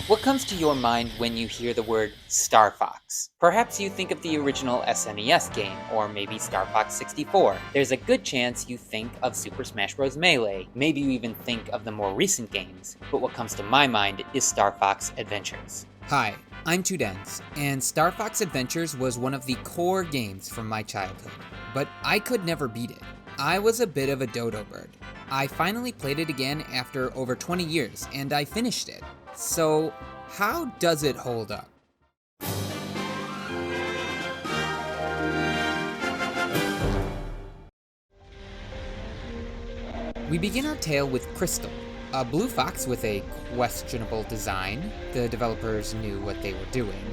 What comes to your mind when you hear the word Starfox? Perhaps you think of the original SNES game, or maybe Star Fox 64. There's a good chance you think of Super Smash Bros. Melee. Maybe you even think of the more recent games, but what comes to my mind is Starfox Adventures. Hi, I'm Tudens, and Starfox Adventures was one of the core games from my childhood, but I could never beat it. I was a bit of a dodo bird. I finally played it again after over 20 years, and I finished it. So, how does it hold up? We begin our tale with Crystal, a blue fox with a questionable design. The developers knew what they were doing.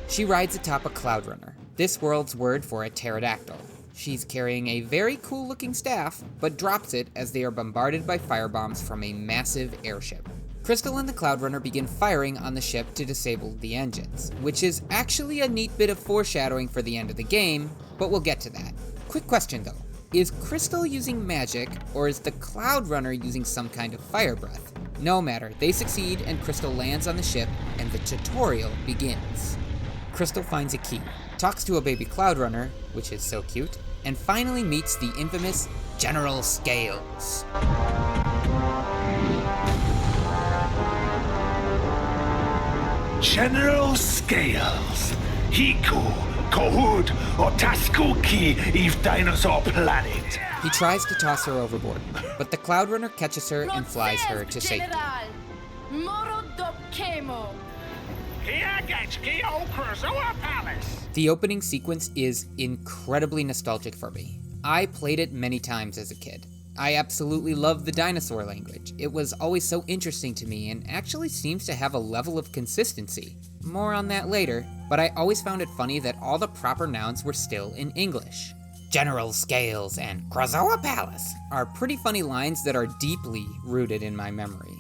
She rides atop a Cloudrunner, this world's word for a pterodactyl. She's carrying a very cool-looking staff, but drops it as they are bombarded by firebombs from a massive airship. Crystal and the Cloudrunner begin firing on the ship to disable the engines, which is actually a neat bit of foreshadowing for the end of the game, but we'll get to that. Quick question though, is Crystal using magic, or is the Cloudrunner using some kind of fire breath? No matter, they succeed and Crystal lands on the ship, and the tutorial begins. Crystal finds a key, talks to a baby Cloudrunner, which is so cute, and finally meets the infamous General Scales. General Scales, Hiku, Kohud, Otaskuki, Eve Dinosaur Planet. He tries to toss her overboard, but the Cloudrunner catches her and flies her to safety. KRAZOA Palace. The opening sequence is incredibly nostalgic for me. I played it many times as a kid. I absolutely love the dinosaur language. It was always so interesting to me and actually seems to have a level of consistency. More on that later, but I always found it funny that all the proper nouns were still in English. General Scales and KRAZOA Palace are pretty funny lines that are deeply rooted in my memory.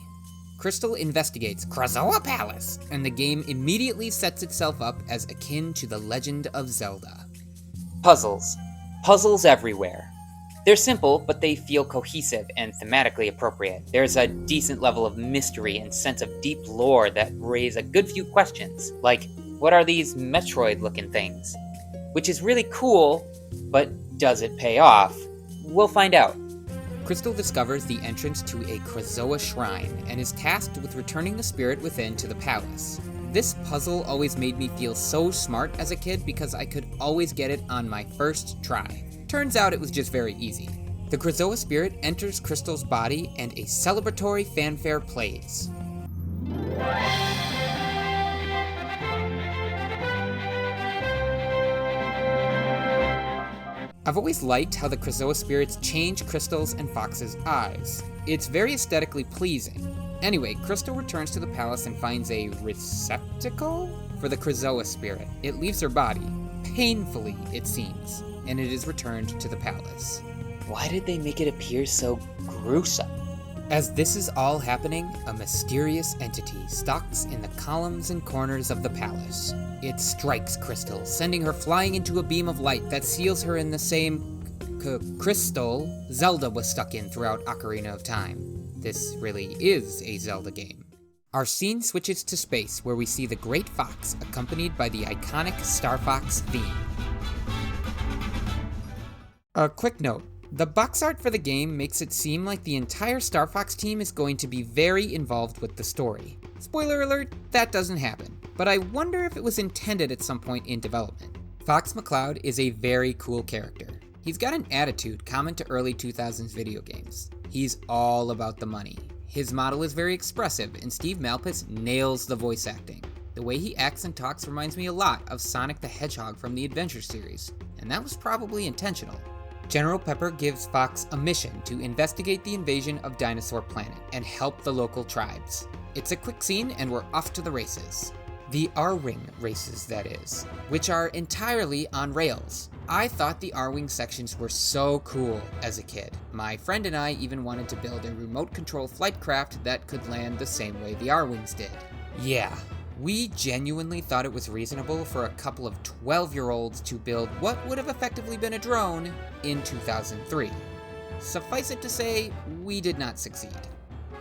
Crystal investigates KRAZOA Palace, and the game immediately sets itself up as akin to The Legend of Zelda. Puzzles. Puzzles everywhere. They're simple, but they feel cohesive and thematically appropriate. There's a decent level of mystery and sense of deep lore that raise a good few questions, like, what are these Metroid-looking things? Which is really cool, but does it pay off? We'll find out. Crystal discovers the entrance to a KRAZOA shrine and is tasked with returning the spirit within to the palace. This puzzle always made me feel so smart as a kid because I could always get it on my first try. Turns out it was just very easy. The KRAZOA spirit enters Crystal's body and a celebratory fanfare plays. I've always liked how the KRAZOA spirits change Crystal's and Fox's eyes. It's very aesthetically pleasing. Anyway, Crystal returns to the palace and finds a receptacle for the KRAZOA spirit. It leaves her body, painfully it seems, and it is returned to the palace. Why did they make it appear so gruesome? As this is all happening, a mysterious entity stalks in the columns and corners of the palace. It strikes Crystal, sending her flying into a beam of light that seals her in the same crystal Zelda was stuck in throughout Ocarina of Time. This really is a Zelda game. Our scene switches to space, where we see the Great Fox accompanied by the iconic Starfox theme. A quick note. The box art for the game makes it seem like the entire Starfox team is going to be very involved with the story. Spoiler alert, that doesn't happen, but I wonder if it was intended at some point in development. Fox McCloud is a very cool character. He's got an attitude common to early 2000s video games. He's all about the money. His model is very expressive, and Steve Malpas nails the voice acting. The way he acts and talks reminds me a lot of Sonic the Hedgehog from the Adventure series, and that was probably intentional. General Pepper gives Fox a mission to investigate the invasion of Dinosaur Planet and help the local tribes. It's a quick scene and we're off to the races. The R-Wing races, that is, which are entirely on rails. I thought the R-Wing sections were so cool as a kid. My friend and I even wanted to build a remote control flight craft that could land the same way the R-Wings did. Yeah. We genuinely thought it was reasonable for a couple of 12-year-olds to build what would have effectively been a drone in 2003. Suffice it to say, we did not succeed.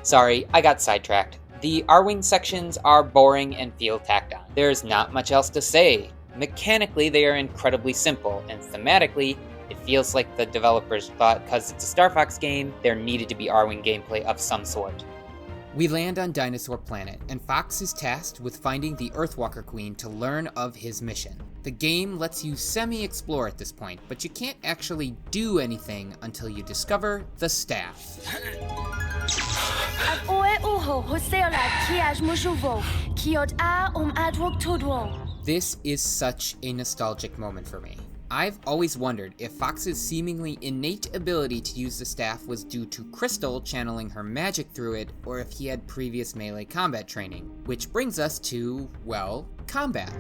Sorry, I got sidetracked. The R-Wing sections are boring and feel tacked on. There's not much else to say. Mechanically, they are incredibly simple, and thematically, it feels like the developers thought because it's a Star Fox game, there needed to be R-Wing gameplay of some sort. We land on Dinosaur Planet, and Fox is tasked with finding the Earthwalker Queen to learn of his mission. The game lets you semi-explore at this point, but you can't actually do anything until you discover the staff. This is such a nostalgic moment for me. I've always wondered if Fox's seemingly innate ability to use the staff was due to Crystal channeling her magic through it, or if he had previous melee combat training. Which brings us to, well, combat.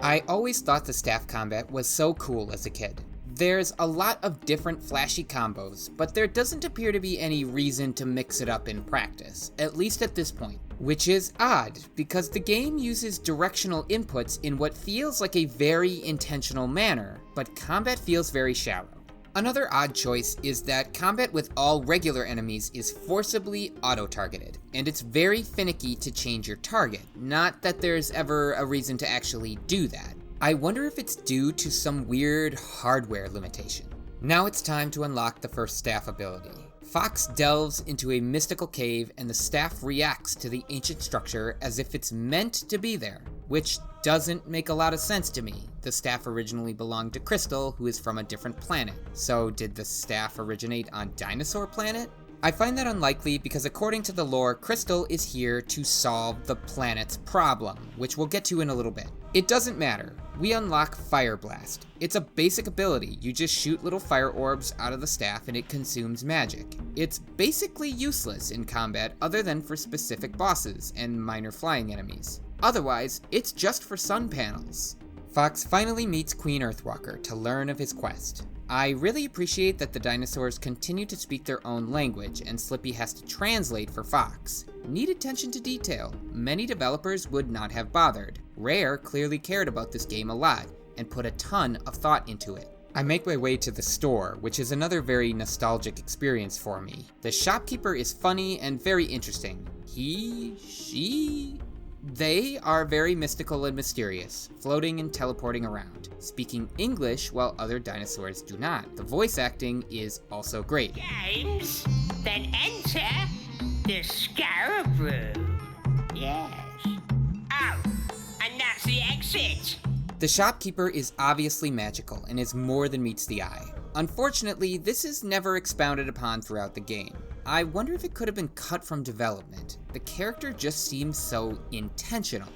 I always thought the staff combat was so cool as a kid. There's a lot of different flashy combos, but there doesn't appear to be any reason to mix it up in practice, at least at this point. Which is odd, because the game uses directional inputs in what feels like a very intentional manner, but combat feels very shallow. Another odd choice is that combat with all regular enemies is forcibly auto-targeted, and it's very finicky to change your target, not that there's ever a reason to actually do that. I wonder if it's due to some weird hardware limitation. Now it's time to unlock the first staff ability. Fox delves into a mystical cave and the staff reacts to the ancient structure as if it's meant to be there, which doesn't make a lot of sense to me. The staff originally belonged to Crystal, who is from a different planet. So did the staff originate on Dinosaur Planet? I find that unlikely because according to the lore, Crystal is here to solve the planet's problem, which we'll get to in a little bit. It doesn't matter. We unlock Fire Blast. It's a basic ability. You just shoot little fire orbs out of the staff and it consumes magic. It's basically useless in combat other than for specific bosses and minor flying enemies. Otherwise, it's just for sun panels. Fox finally meets Queen Earthwalker to learn of his quest. I really appreciate that the dinosaurs continue to speak their own language and Slippy has to translate for Fox. Neat attention to detail. Many developers would not have bothered. Rare clearly cared about this game a lot and put a ton of thought into it. I make my way to the store, which is another very nostalgic experience for me. The shopkeeper is funny and very interesting. They are very mystical and mysterious, floating and teleporting around, speaking English while other dinosaurs do not. The voice acting is also great. Games? Then enter the Scaraboo. Yes. Oh, and that's the exit. The shopkeeper is obviously magical and is more than meets the eye. Unfortunately, this is never expounded upon throughout the game. I wonder if it could have been cut from development. The character just seems so intentional.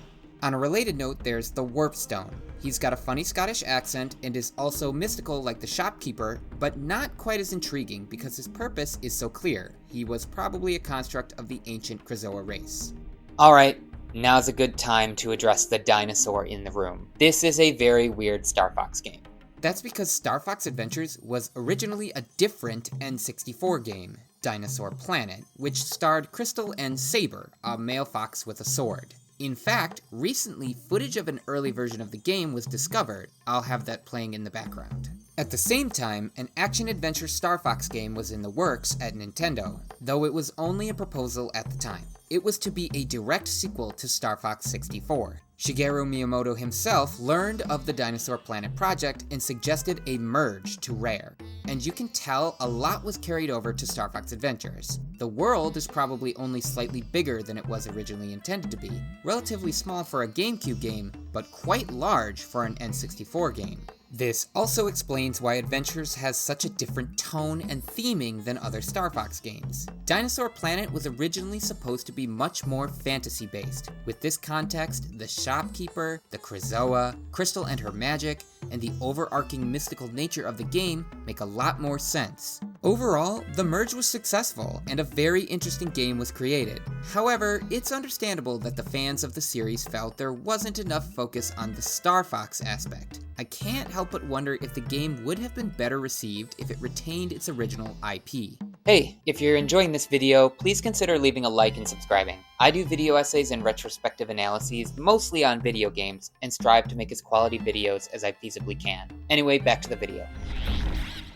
On a related note, there's the Warp Stone. He's got a funny Scottish accent and is also mystical like the shopkeeper, but not quite as intriguing because his purpose is so clear. He was probably a construct of the ancient KRAZOA race. Alright, now's a good time to address the dinosaur in the room. This is a very weird Star Fox game. That's because Starfox Adventures was originally a different N64 game, Dinosaur Planet, which starred Crystal and Saber, a male fox with a sword. In fact, recently footage of an early version of the game was discovered. I'll have that playing in the background. At the same time, an action-adventure Star Fox game was in the works at Nintendo, though it was only a proposal at the time. It was to be a direct sequel to Star Fox 64. Shigeru Miyamoto himself learned of the Dinosaur Planet project and suggested a merge to Rare. And you can tell a lot was carried over to Star Fox Adventures. The world is probably only slightly bigger than it was originally intended to be, relatively small for a GameCube game, but quite large for an N64 game. This also explains why Adventures has such a different tone and theming than other Star Fox games. Dinosaur Planet was originally supposed to be much more fantasy-based. With this context, the shopkeeper, the KRAZOA, Crystal and her magic, and the overarching mystical nature of the game make a lot more sense. Overall, the merge was successful, and a very interesting game was created. However, it's understandable that the fans of the series felt there wasn't enough focus on the Star Fox aspect. I can't help but wonder if the game would have been better received if it retained its original IP. Hey, if you're enjoying this video, please consider leaving a like and subscribing. I do video essays and retrospective analyses mostly on video games, and strive to make as quality videos as I feasibly can. Anyway, back to the video.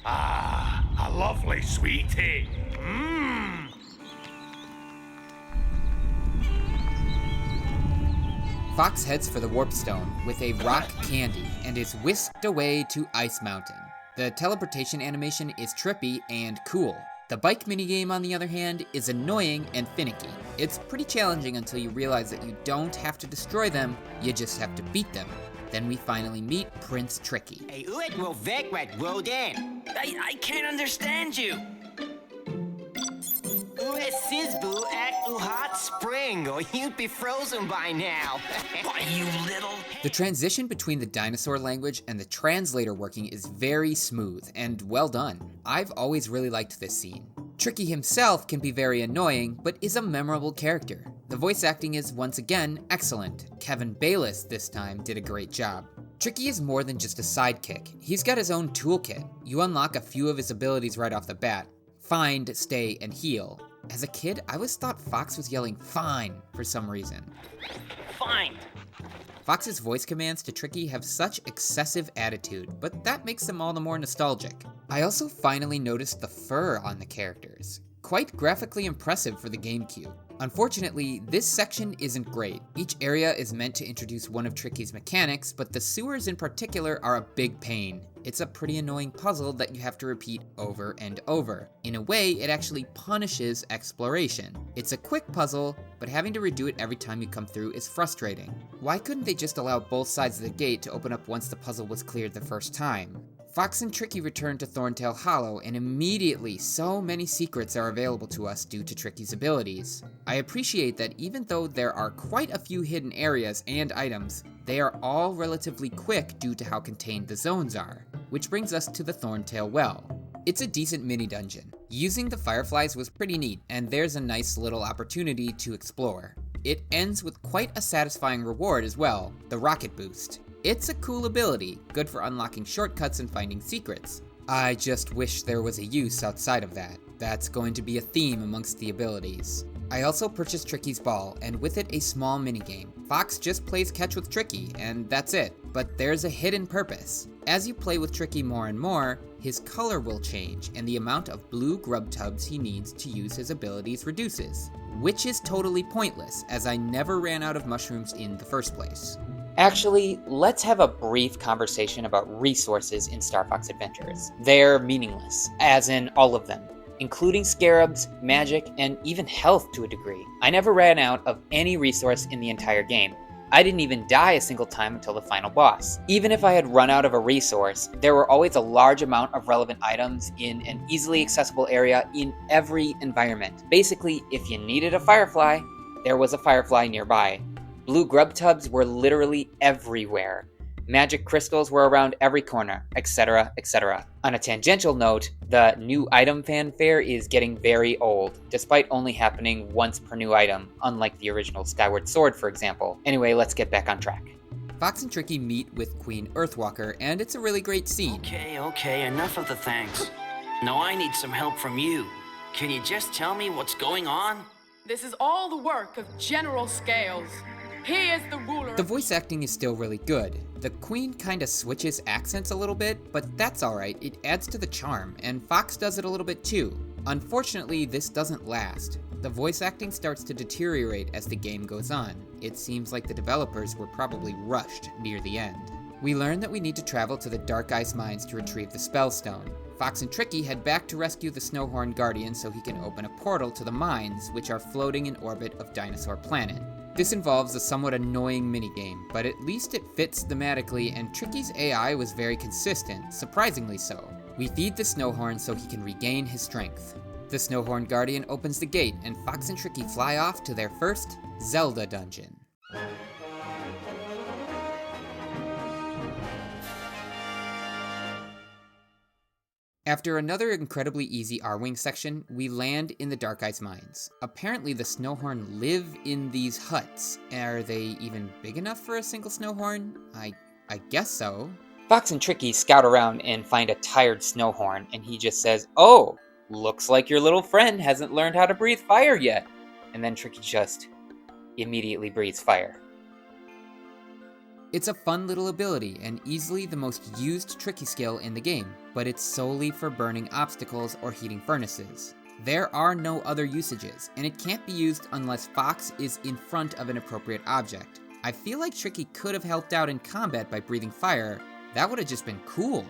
Ah, a lovely sweetie. Mmm. Fox heads for the Warp Stone with a rock candy and is whisked away to Ice Mountain. The teleportation animation is trippy and cool. The bike minigame, on the other hand, is annoying and finicky. It's pretty challenging until you realize that you don't have to destroy them, you just have to beat them. Then we finally meet Prince Tricky. I can't understand you. Sizboo at Hot Spring, or you'd be frozen by now. Why, you little... The transition between the dinosaur language and the translator working is very smooth and well done. I've always really liked this scene. Tricky himself can be very annoying, but is a memorable character. The voice acting is once again excellent. Kevin Bayliss this time did a great job. Tricky is more than just a sidekick. He's got his own toolkit. You unlock a few of his abilities right off the bat. Find, stay, and heal. As a kid, I always thought Fox was yelling "fine" for some reason. Fine. Fox's voice commands to Tricky have such excessive attitude, but that makes them all the more nostalgic. I also finally noticed the fur on the characters. Quite graphically impressive for the GameCube. Unfortunately, this section isn't great. Each area is meant to introduce one of Tricky's mechanics, but the sewers in particular are a big pain. It's a pretty annoying puzzle that you have to repeat over and over. In a way, it actually punishes exploration. It's a quick puzzle, but having to redo it every time you come through is frustrating. Why couldn't they just allow both sides of the gate to open up once the puzzle was cleared the first time? Fox and Tricky return to Thorntail Hollow, and immediately so many secrets are available to us due to Tricky's abilities. I appreciate that even though there are quite a few hidden areas and items, they are all relatively quick due to how contained the zones are. Which brings us to the Thorntail Well. It's a decent mini dungeon. Using the fireflies was pretty neat, and there's a nice little opportunity to explore. It ends with quite a satisfying reward as well, the rocket boost. It's a cool ability, good for unlocking shortcuts and finding secrets. I just wish there was a use outside of that. That's going to be a theme amongst the abilities. I also purchased Tricky's ball, and with it a small minigame. Fox just plays catch with Tricky, and that's it. But there's a hidden purpose. As you play with Tricky more and more, his color will change, and the amount of blue grub tubs he needs to use his abilities reduces. Which is totally pointless, as I never ran out of mushrooms in the first place. Actually, let's have a brief conversation about resources in Starfox Adventures. They're meaningless, as in all of them, including scarabs, magic, and even health to a degree. I never ran out of any resource in the entire game. I didn't even die a single time until the final boss. Even if I had run out of a resource, there were always a large amount of relevant items in an easily accessible area in every environment. Basically, if you needed a firefly, there was a firefly nearby. Blue grub tubs were literally everywhere. Magic crystals were around every corner, etc., etc. On a tangential note, the new item fanfare is getting very old, despite only happening once per new item, unlike the original Skyward Sword, for example. Anyway, let's get back on track. Fox and Tricky meet with Queen Earthwalker, and it's a really great scene. Okay, enough of the thanks. Now I need some help from you. Can you just tell me what's going on? This is all the work of General Scales. He is the ruler. The voice acting is still really good. The Queen kinda switches accents a little bit, but that's alright, it adds to the charm, and Fox does it a little bit too. Unfortunately, this doesn't last. The voice acting starts to deteriorate as the game goes on. It seems like the developers were probably rushed near the end. We learn that we need to travel to the Dark Ice Mines to retrieve the Spellstone. Fox and Tricky head back to rescue the Snowhorn Guardian so he can open a portal to the mines, which are floating in orbit of Dinosaur Planet. This involves a somewhat annoying minigame, but at least it fits thematically, and Tricky's AI was very consistent, surprisingly so. We feed the Snowhorn so he can regain his strength. The Snowhorn Guardian opens the gate, and Fox and Tricky fly off to their first Zelda dungeon. After another incredibly easy R-Wing section, we land in the Dark Ice Mines. Apparently the Snowhorn live in these huts. Are they even big enough for a single Snowhorn? I guess so. Fox and Tricky scout around and find a tired Snowhorn, and he just says, "Oh, looks like your little friend hasn't learned how to breathe fire yet." And then Tricky just immediately breathes fire. It's a fun little ability, and easily the most used Tricky skill in the game, but it's solely for burning obstacles or heating furnaces. There are no other usages, and it can't be used unless Fox is in front of an appropriate object. I feel like Tricky could have helped out in combat by breathing fire. That would have just been cool.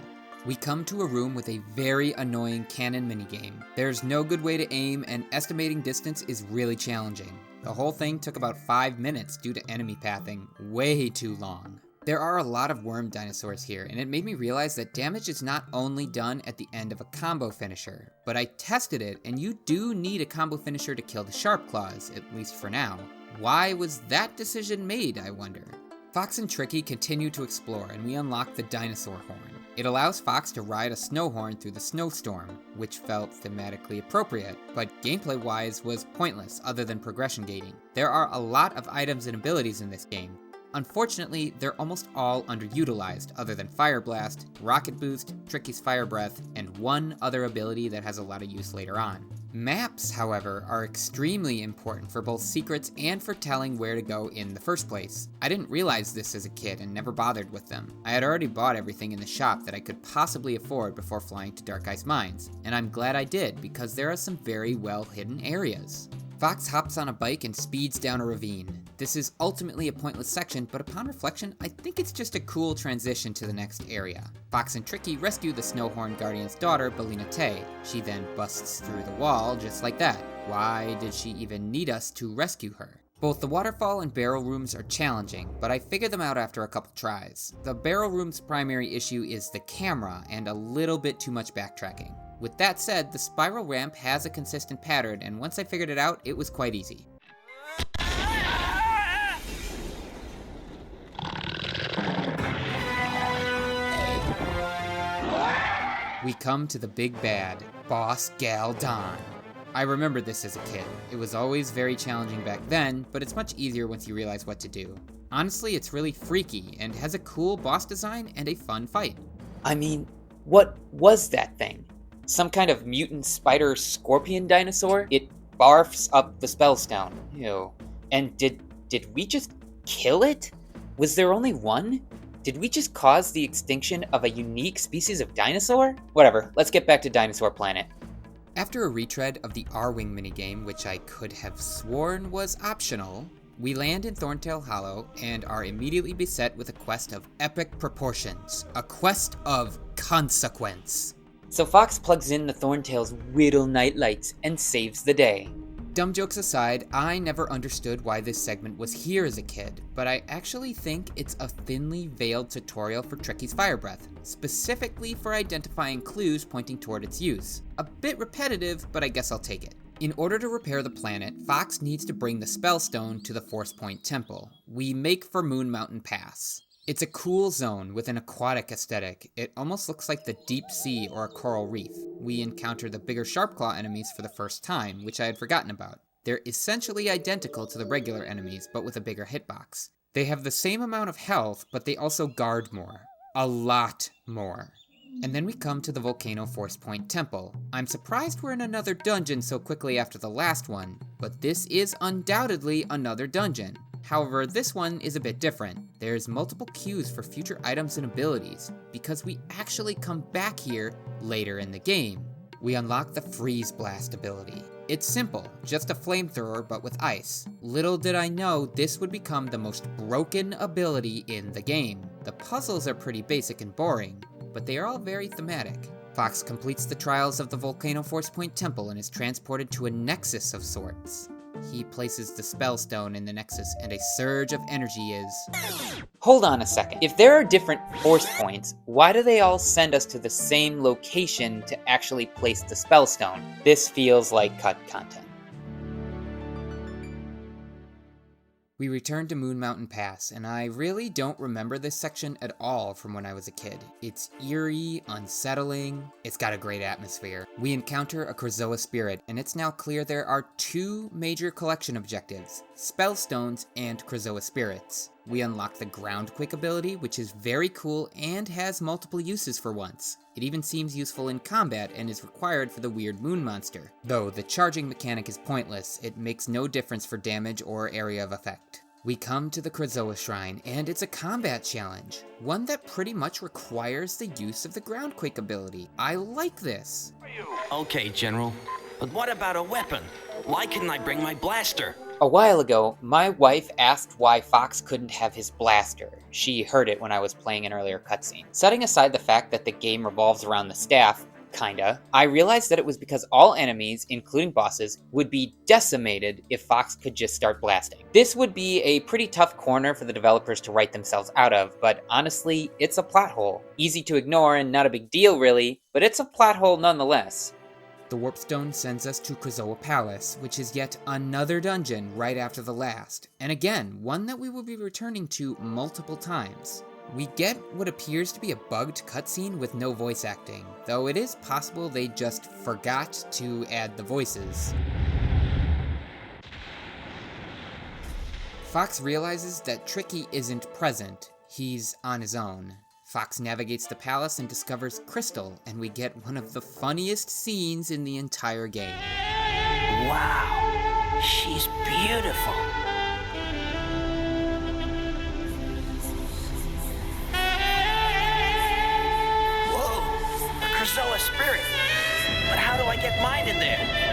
We come to a room with a very annoying cannon minigame. There's no good way to aim, and estimating distance is really challenging. The whole thing took about 5 minutes due to enemy pathing, way too long. There are a lot of worm dinosaurs here, and it made me realize that damage is not only done at the end of a combo finisher, but I tested it, and you do need a combo finisher to kill the Sharp Claws, at least for now. Why was that decision made, I wonder? Fox and Tricky continue to explore, and we unlock the Dinosaur Horn. It allows Fox to ride a snow horn through the snowstorm, which felt thematically appropriate, but gameplay-wise was pointless other than progression gating. There are a lot of items and abilities in this game. Unfortunately, they're almost all underutilized, other than Fire Blast, Rocket Boost, Tricky's Fire Breath, and one other ability that has a lot of use later on. Maps, however, are extremely important for both secrets and for telling where to go in the first place. I didn't realize this as a kid and never bothered with them. I had already bought everything in the shop that I could possibly afford before flying to Dark Ice Mines, and I'm glad I did because there are some very well hidden areas. Fox hops on a bike and speeds down a ravine. This is ultimately a pointless section, but upon reflection, I think it's just a cool transition to the next area. Fox and Tricky rescue the Snowhorn Guardian's daughter, Belina Tay. She then busts through the wall just like that. Why did she even need us to rescue her? Both the waterfall and barrel rooms are challenging, but I figured them out after a couple tries. The barrel room's primary issue is the camera and a little bit too much backtracking. With that said, the spiral ramp has a consistent pattern, and once I figured it out, it was quite easy. We come to the big bad, Boss Gal Don. I remember this as a kid. It was always very challenging back then, but it's much easier once you realize what to do. Honestly, it's really freaky, and has a cool boss design and a fun fight. I mean, what was that thing? Some kind of mutant spider scorpion dinosaur? It barfs up the spellstone. Ew. And did we just kill it? Was there only one? Did we just cause the extinction of a unique species of dinosaur? Whatever, let's get back to Dinosaur Planet. After a retread of the R-Wing minigame, which I could have sworn was optional, we land in Thorntail Hollow and are immediately beset with a quest of epic proportions. A quest of consequence. So Fox plugs in the Thorntail's Whittle nightlights and saves the day. Dumb jokes aside, I never understood why this segment was here as a kid, but I actually think it's a thinly veiled tutorial for Tricky's Fire Breath, specifically for identifying clues pointing toward its use. A bit repetitive, but I guess I'll take it. In order to repair the planet, Fox needs to bring the Spellstone to the Force Point Temple. We make for Moon Mountain Pass. It's a cool zone with an aquatic aesthetic. It almost looks like the deep sea or a coral reef. We encounter the bigger Sharpclaw enemies for the first time, which I had forgotten about. They're essentially identical to the regular enemies, but with a bigger hitbox. They have the same amount of health, but they also guard more. A lot more. And then we come to the Volcano Force Point Temple. I'm surprised we're in another dungeon so quickly after the last one, but this is undoubtedly another dungeon. However, this one is a bit different. There's multiple cues for future items and abilities, because we actually come back here later in the game. We unlock the Freeze Blast ability. It's simple, just a flamethrower but with ice. Little did I know this would become the most broken ability in the game. The puzzles are pretty basic and boring, but they are all very thematic. Fox completes the trials of the Volcano Force Point Temple and is transported to a nexus of sorts. He places the Spellstone in the nexus and a surge of energy is... Hold on a second. If there are different force points, why do they all send us to the same location to actually place the Spellstone? This feels like cut content. We return to Moon Mountain Pass, and I really don't remember this section at all from when I was a kid. It's eerie, unsettling, it's got a great atmosphere. We encounter a KRAZOA spirit, and it's now clear there are two major collection objectives, Spellstones and KRAZOA spirits. We unlock the Groundquake ability, which is very cool and has multiple uses for once. It even seems useful in combat and is required for the weird moon monster. Though the charging mechanic is pointless, it makes no difference for damage or area of effect. We come to the KRAZOA Shrine, and it's a combat challenge. One that pretty much requires the use of the Groundquake ability. I like this. Okay, General, but what about a weapon? Why couldn't I bring my blaster? A while ago, my wife asked why Fox couldn't have his blaster. She heard it when I was playing an earlier cutscene. Setting aside the fact that the game revolves around the staff, kinda, I realized that it was because all enemies, including bosses, would be decimated if Fox could just start blasting. This would be a pretty tough corner for the developers to write themselves out of, but honestly, it's a plot hole. Easy to ignore and not a big deal really, but it's a plot hole nonetheless. The Warpstone sends us to KRAZOA Palace, which is yet another dungeon right after the last, and again, one that we will be returning to multiple times. We get what appears to be a bugged cutscene with no voice acting, though it is possible they just forgot to add the voices. Fox realizes that Tricky isn't present, he's on his own. Fox navigates the palace and discovers Crystal, and we get one of the funniest scenes in the entire game. Wow, she's beautiful. Whoa, a KRAZOA spirit. But how do I get mine in there?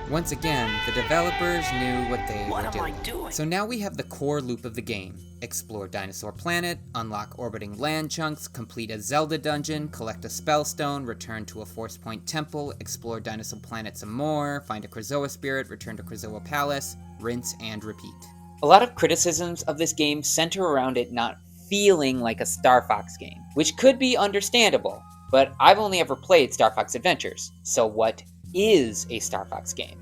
Once again, the developers knew what they were What am I doing. doing? So now we have the core loop of the game. Explore Dinosaur Planet, unlock orbiting land chunks, complete a Zelda dungeon, collect a spellstone, return to a Force Point temple, explore Dinosaur Planet some more, find a KRAZOA spirit, return to KRAZOA Palace, rinse and repeat. A lot of criticisms of this game center around it not feeling like a Star Fox game, which could be understandable, but I've only ever played Starfox Adventures, so what is a Star Fox game?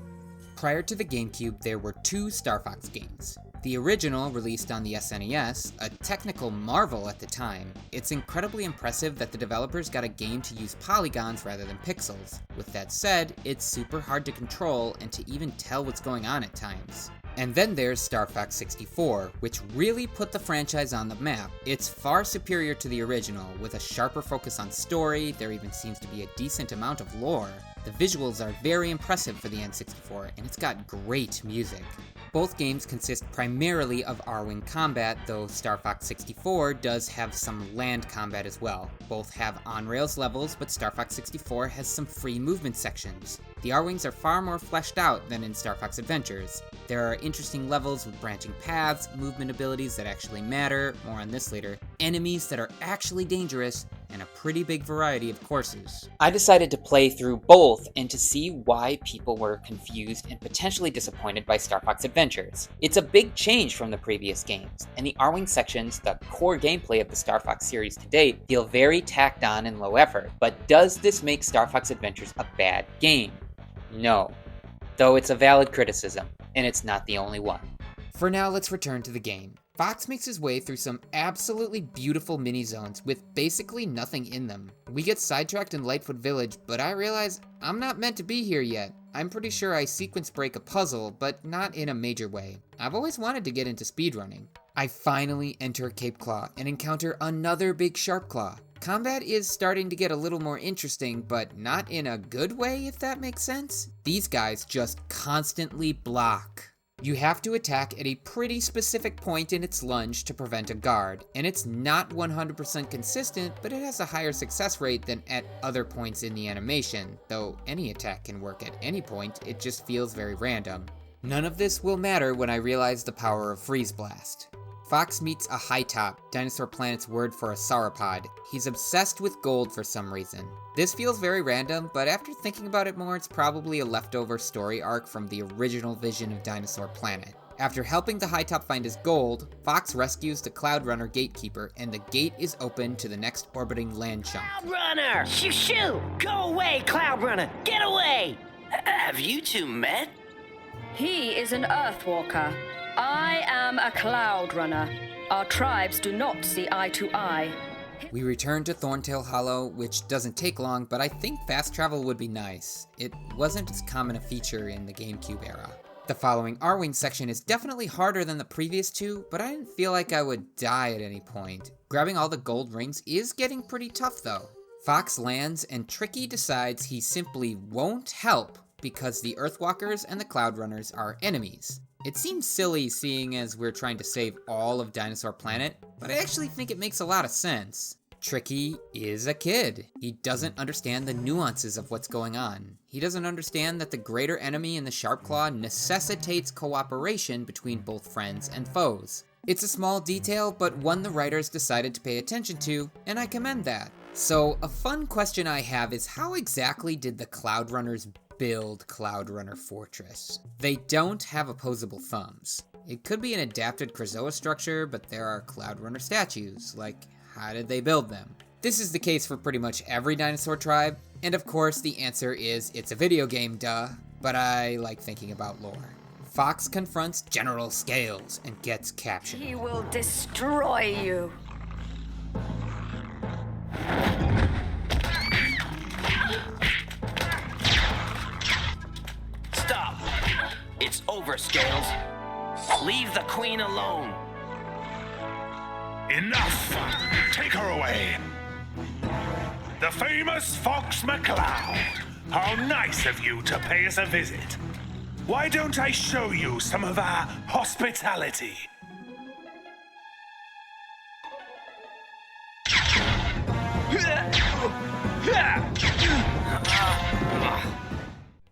Prior to the GameCube, there were two Star Fox games. The original, released on the SNES, a technical marvel at the time. It's incredibly impressive that the developers got a game to use polygons rather than pixels. With that said, it's super hard to control and to even tell what's going on at times. And then there's Star Fox 64, which really put the franchise on the map. It's far superior to the original, with a sharper focus on story, there even seems to be a decent amount of lore. The visuals are very impressive for the N64, and it's got great music. Both games consist primarily of R-Wing combat, though Star Fox 64 does have some land combat as well. Both have on-rails levels, but Star Fox 64 has some free movement sections. The R-Wings are far more fleshed out than in Star Fox Adventures. There are interesting levels with branching paths, movement abilities that actually matter, more on this later, enemies that are actually dangerous, and a pretty big variety of courses. I decided to play through both and to see why people were confused and potentially disappointed by Star Fox Adventures. It's a big change from the previous games, and the R-Wing sections, the core gameplay of the Star Fox series to date, feel very tacked on and low effort. But does this make Star Fox Adventures a bad game? No. Though it's a valid criticism, and it's not the only one. For now, let's return to the game. Fox makes his way through some absolutely beautiful mini-zones with basically nothing in them. We get sidetracked in Lightfoot Village, but I realize I'm not meant to be here yet. I'm pretty sure I sequence break a puzzle, but not in a major way. I've always wanted to get into speedrunning. I finally enter Cape Claw and encounter another big Sharp Claw. Combat is starting to get a little more interesting, but not in a good way, if that makes sense. These guys just constantly block. You have to attack at a pretty specific point in its lunge to prevent a guard, and it's not 100% consistent, but it has a higher success rate than at other points in the animation, though any attack can work at any point, it just feels very random. None of this will matter when I realize the power of Freeze Blast. Fox meets a High Top, Dinosaur Planet's word for a sauropod. He's obsessed with gold for some reason. This feels very random, but after thinking about it more, it's probably a leftover story arc from the original vision of Dinosaur Planet. After helping the High Top find his gold, Fox rescues the Cloud Runner gatekeeper, and the gate is open to the next orbiting land chunk. Cloud Runner! Shoo shoo! Go away, Cloud Runner! Get away! Have you two met? He is an Earthwalker. I am a Cloud Runner. Our tribes do not see eye to eye. We return to Thorntail Hollow, which doesn't take long, but I think fast travel would be nice. It wasn't as common a feature in the GameCube era. The following R-Wing section is definitely harder than the previous two, but I didn't feel like I would die at any point. Grabbing all the gold rings is getting pretty tough though. Fox lands and Tricky decides he simply won't help because the Earthwalkers and the Cloud Runners are enemies. It seems silly seeing as we're trying to save all of Dinosaur Planet, but I actually think it makes a lot of sense. Tricky is a kid. He doesn't understand the nuances of what's going on. He doesn't understand that the greater enemy in the Sharpclaw necessitates cooperation between both friends and foes. It's a small detail, but one the writers decided to pay attention to, and I commend that. So, a fun question I have is how exactly did the Cloud Runners build Cloud Runner Fortress? They don't have opposable thumbs. It could be an adapted KRAZOA structure, but there are Cloud Runner statues. Like, how did they build them? This is the case for pretty much every dinosaur tribe, and of course the answer is it's a video game, duh, but I like thinking about lore. Fox confronts General Scales and gets captured. He will destroy you. Stop! It's over, Scales. Leave the queen alone. Enough! Take her away! The famous Fox McCloud! How nice of you to pay us a visit. Why don't I show you some of our hospitality?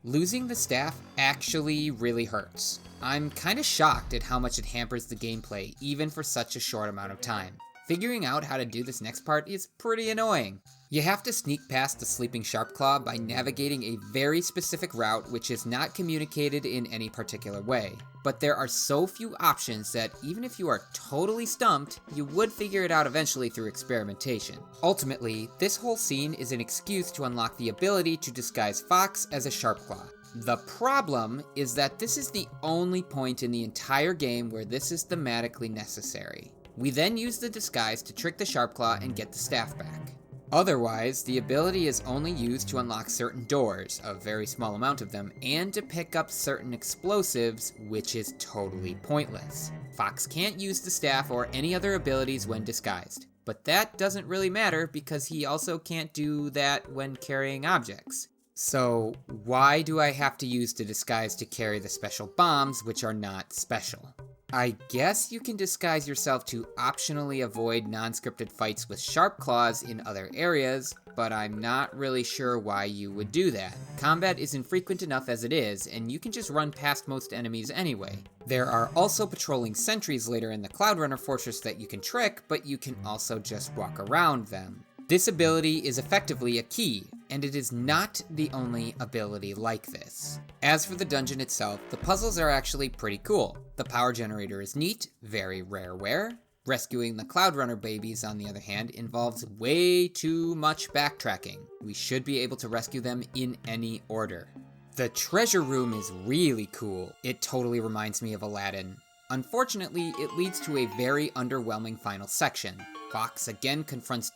Losing the staff actually really hurts. I'm kinda shocked at how much it hampers the gameplay, even for such a short amount of time. Figuring out how to do this next part is pretty annoying. You have to sneak past the sleeping Sharpclaw by navigating a very specific route which is not communicated in any particular way. But there are so few options that even if you are totally stumped, you would figure it out eventually through experimentation. Ultimately, this whole scene is an excuse to unlock the ability to disguise Fox as a Sharpclaw. The problem is that this is the only point in the entire game where this is thematically necessary. We then use the disguise to trick the Sharpclaw and get the staff back. Otherwise, the ability is only used to unlock certain doors, a very small amount of them, and to pick up certain explosives, which is totally pointless. Fox can't use the staff or any other abilities when disguised, but that doesn't really matter because he also can't do that when carrying objects. So, why do I have to use the disguise to carry the special bombs, which are not special? I guess you can disguise yourself to optionally avoid non-scripted fights with Sharpclaws in other areas, but I'm not really sure why you would do that. Combat is infrequent enough as it is, and you can just run past most enemies anyway. There are also patrolling sentries later in the Cloud Runner Fortress that you can trick, but you can also just walk around them. This ability is effectively a key, and it is not the only ability like this. As for the dungeon itself, the puzzles are actually pretty cool. The power generator is neat, very rareware. Rescuing the Cloud Runner babies, on the other hand, involves way too much backtracking. We should be able to rescue them in any order. The treasure room is really cool. It totally reminds me of Aladdin. Unfortunately, it leads to a very underwhelming final section. Fox again confronts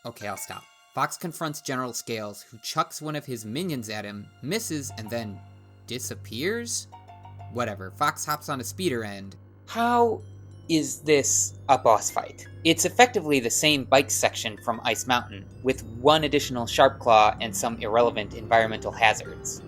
Okay, I'll stop. Fox confronts General Scales, who chucks one of his minions at him, misses, and then disappears? Whatever, Fox hops on a speeder and... How is this a boss fight? It's effectively the same bike section from Ice Mountain, with one additional Sharpclaw and some irrelevant environmental hazards.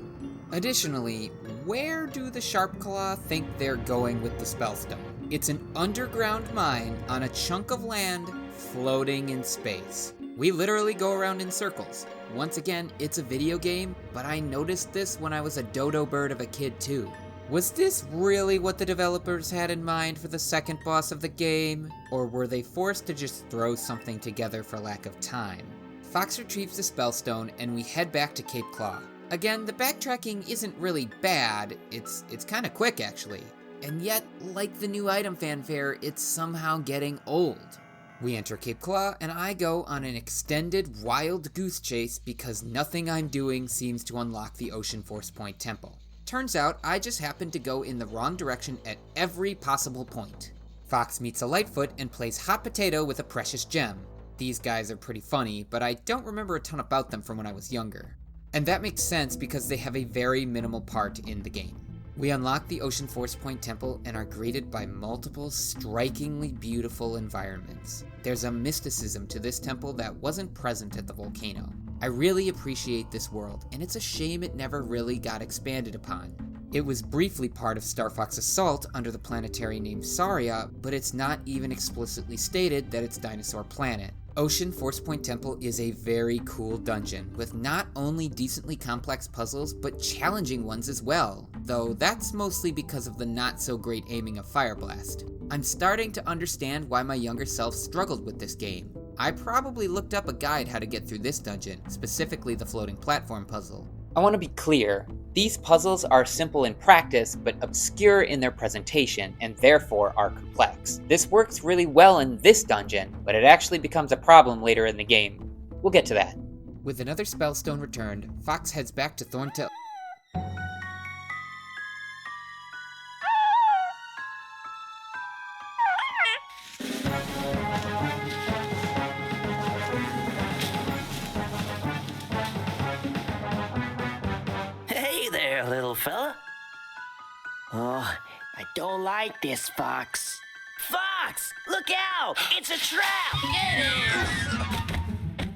Additionally, where do the Sharpclaw think they're going with the Spellstone? It's an underground mine on a chunk of land floating in space. We literally go around in circles. Once again, it's a video game, but I noticed this when I was a dodo bird of a kid too. Was this really what the developers had in mind for the second boss of the game? Or were they forced to just throw something together for lack of time? Fox retrieves the Spellstone and we head back to Cape Claw. Again, the backtracking isn't really bad, it's kinda quick actually. And yet, like the new item fanfare, it's somehow getting old. We enter Cape Claw, and I go on an extended wild goose chase because nothing I'm doing seems to unlock the Ocean Force Point Temple. Turns out, I just happened to go in the wrong direction at every possible point. Fox meets a Lightfoot and plays hot potato with a precious gem. These guys are pretty funny, but I don't remember a ton about them from when I was younger. And that makes sense because they have a very minimal part in the game. We unlock the Ocean Force Point Temple and are greeted by multiple strikingly beautiful environments. There's a mysticism to this temple that wasn't present at the volcano. I really appreciate this world, and it's a shame it never really got expanded upon. It was briefly part of Starfox Assault under the planetary name Saria, but it's not even explicitly stated that it's Dinosaur Planet. Ocean Force Point Temple is a very cool dungeon, with not only decently complex puzzles, but challenging ones as well, though that's mostly because of the not-so-great aiming of Fire Blast. I'm starting to understand why my younger self struggled with this game. I probably looked up a guide how to get through this dungeon, specifically the floating platform puzzle. I want to be clear, these puzzles are simple in practice, but obscure in their presentation, and therefore are complex. This works really well in this dungeon, but it actually becomes a problem later in the game. We'll get to that. With another Spellstone returned, Fox heads back to Thorntail. Hey there, little fella. Oh, I don't like this, Fox. Fox, look out! It's a trap! Get it!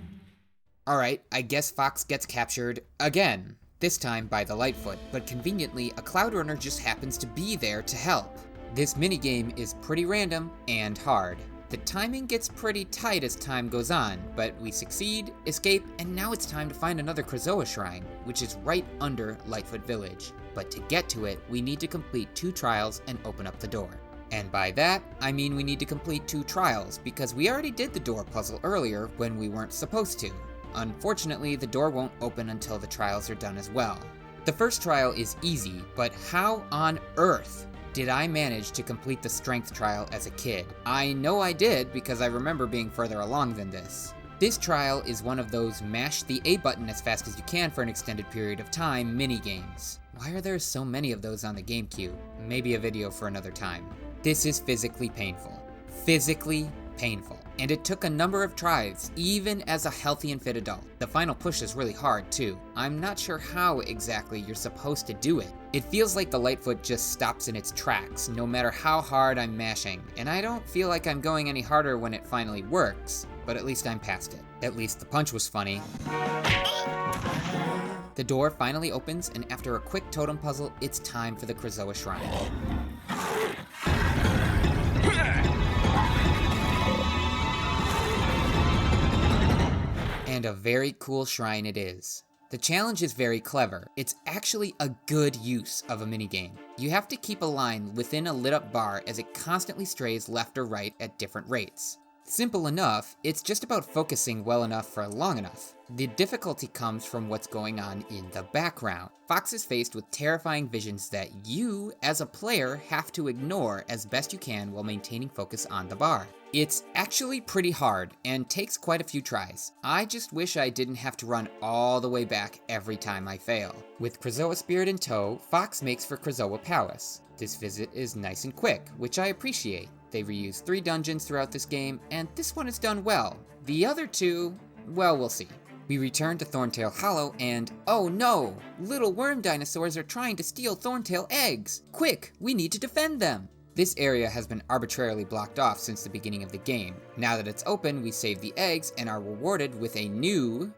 Alright, I guess Fox gets captured again. This time by the Lightfoot, but conveniently, a Cloud Runner just happens to be there to help. This minigame is pretty random and hard. The timing gets pretty tight as time goes on, but we succeed, escape, and now it's time to find another KRAZOA shrine, which is right under Lightfoot Village. But to get to it, we need to complete 2 trials and open up the door. And by that, I mean we need to complete 2 trials, because we already did the door puzzle earlier when we weren't supposed to. Unfortunately, the door won't open until the trials are done as well. The first trial is easy, but how on earth did I manage to complete the strength trial as a kid? I know I did because I remember being further along than this. This trial is one of those mash the A button as fast as you can for an extended period of time mini-games. Why are there so many of those on the GameCube? Maybe a video for another time. This is physically painful. Physically painful. And it took a number of tries, even as a healthy and fit adult. The final push is really hard too. I'm not sure how exactly you're supposed to do it. It feels like the Lightfoot just stops in its tracks, no matter how hard I'm mashing, and I don't feel like I'm going any harder when it finally works, but at least I'm past it. At least the punch was funny. The door finally opens, and after a quick totem puzzle, it's time for the KRAZOA shrine. And a very cool shrine it is. The challenge is very clever. It's actually a good use of a minigame. You have to keep a line within a lit up bar as it constantly strays left or right at different rates. Simple enough, it's just about focusing well enough for long enough. The difficulty comes from what's going on in the background. Fox is faced with terrifying visions that you, as a player, have to ignore as best you can while maintaining focus on the bar. It's actually pretty hard, and takes quite a few tries. I just wish I didn't have to run all the way back every time I fail. With KRAZOA Spirit in tow, Fox makes for KRAZOA Palace. This visit is nice and quick, which I appreciate. They reuse 3 dungeons throughout this game, and this one is done well. The other 2, well, we'll see. We return to Thorntail Hollow and, oh no! Little worm dinosaurs are trying to steal Thorntail eggs! Quick, we need to defend them! This area has been arbitrarily blocked off since the beginning of the game. Now that it's open, we save the eggs and are rewarded with a new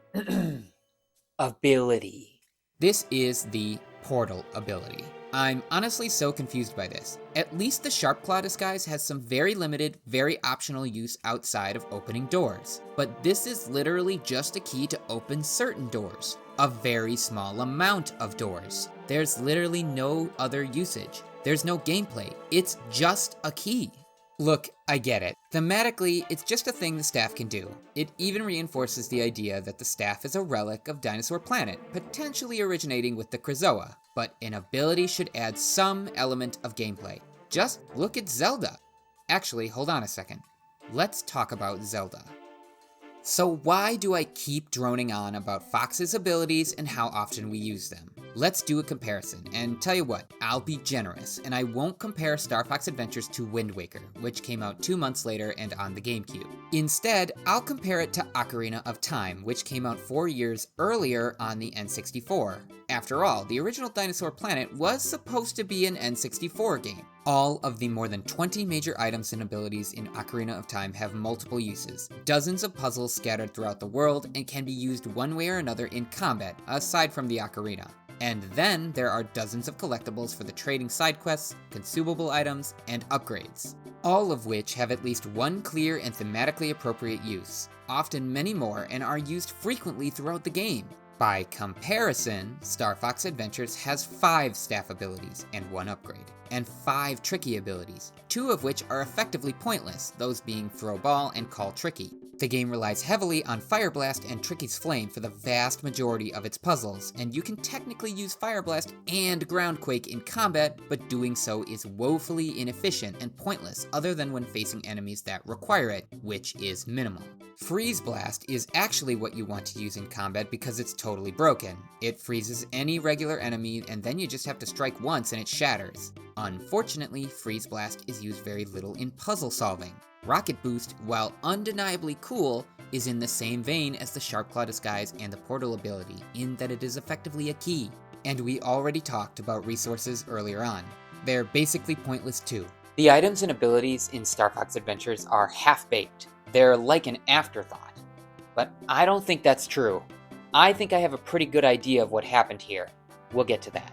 ability. This is the Portal ability. I'm honestly so confused by this. At least the Sharp Claw disguise has some very limited, very optional use outside of opening doors. But this is literally just a key to open certain doors. A very small amount of doors. There's literally no other usage. There's no gameplay. It's just a key. Look, I get it. Thematically, it's just a thing the staff can do. It even reinforces the idea that the staff is a relic of Dinosaur Planet, potentially originating with the KRAZOA. But an ability should add some element of gameplay. Just look at Zelda. Actually, hold on a second. Let's talk about Zelda. So why do I keep droning on about Fox's abilities and how often we use them? Let's do a comparison, and tell you what, I'll be generous, and I won't compare Starfox Adventures to Wind Waker, which came out 2 months later and on the GameCube. Instead, I'll compare it to Ocarina of Time, which came out 4 years earlier on the N64. After all, the original Dinosaur Planet was supposed to be an N64 game. All of the more than 20 major items and abilities in Ocarina of Time have multiple uses, dozens of puzzles scattered throughout the world, and can be used one way or another in combat, aside from the ocarina. And then there are dozens of collectibles for the trading side quests, consumable items, and upgrades, all of which have at least one clear and thematically appropriate use, often many more, and are used frequently throughout the game. By comparison, Starfox Adventures has 5 staff abilities and 1 upgrade, and 5 tricky abilities, 2 of which are effectively pointless, those being Throw Ball and Call Tricky. The game relies heavily on Fire Blast and Tricky's Flame for the vast majority of its puzzles, and you can technically use Fire Blast and Groundquake in combat, but doing so is woefully inefficient and pointless other than when facing enemies that require it, which is minimal. Freeze Blast is actually what you want to use in combat because it's totally broken. It freezes any regular enemy and then you just have to strike once and it shatters. Unfortunately, Freeze Blast is used very little in puzzle solving. Rocket Boost, while undeniably cool, is in the same vein as the Sharp Claw Disguise and the Portal ability, in that it is effectively a key. And we already talked about resources earlier on. They're basically pointless too. The items and abilities in Starfox Adventures are half-baked. They're like an afterthought. But I don't think that's true. I think I have a pretty good idea of what happened here. We'll get to that.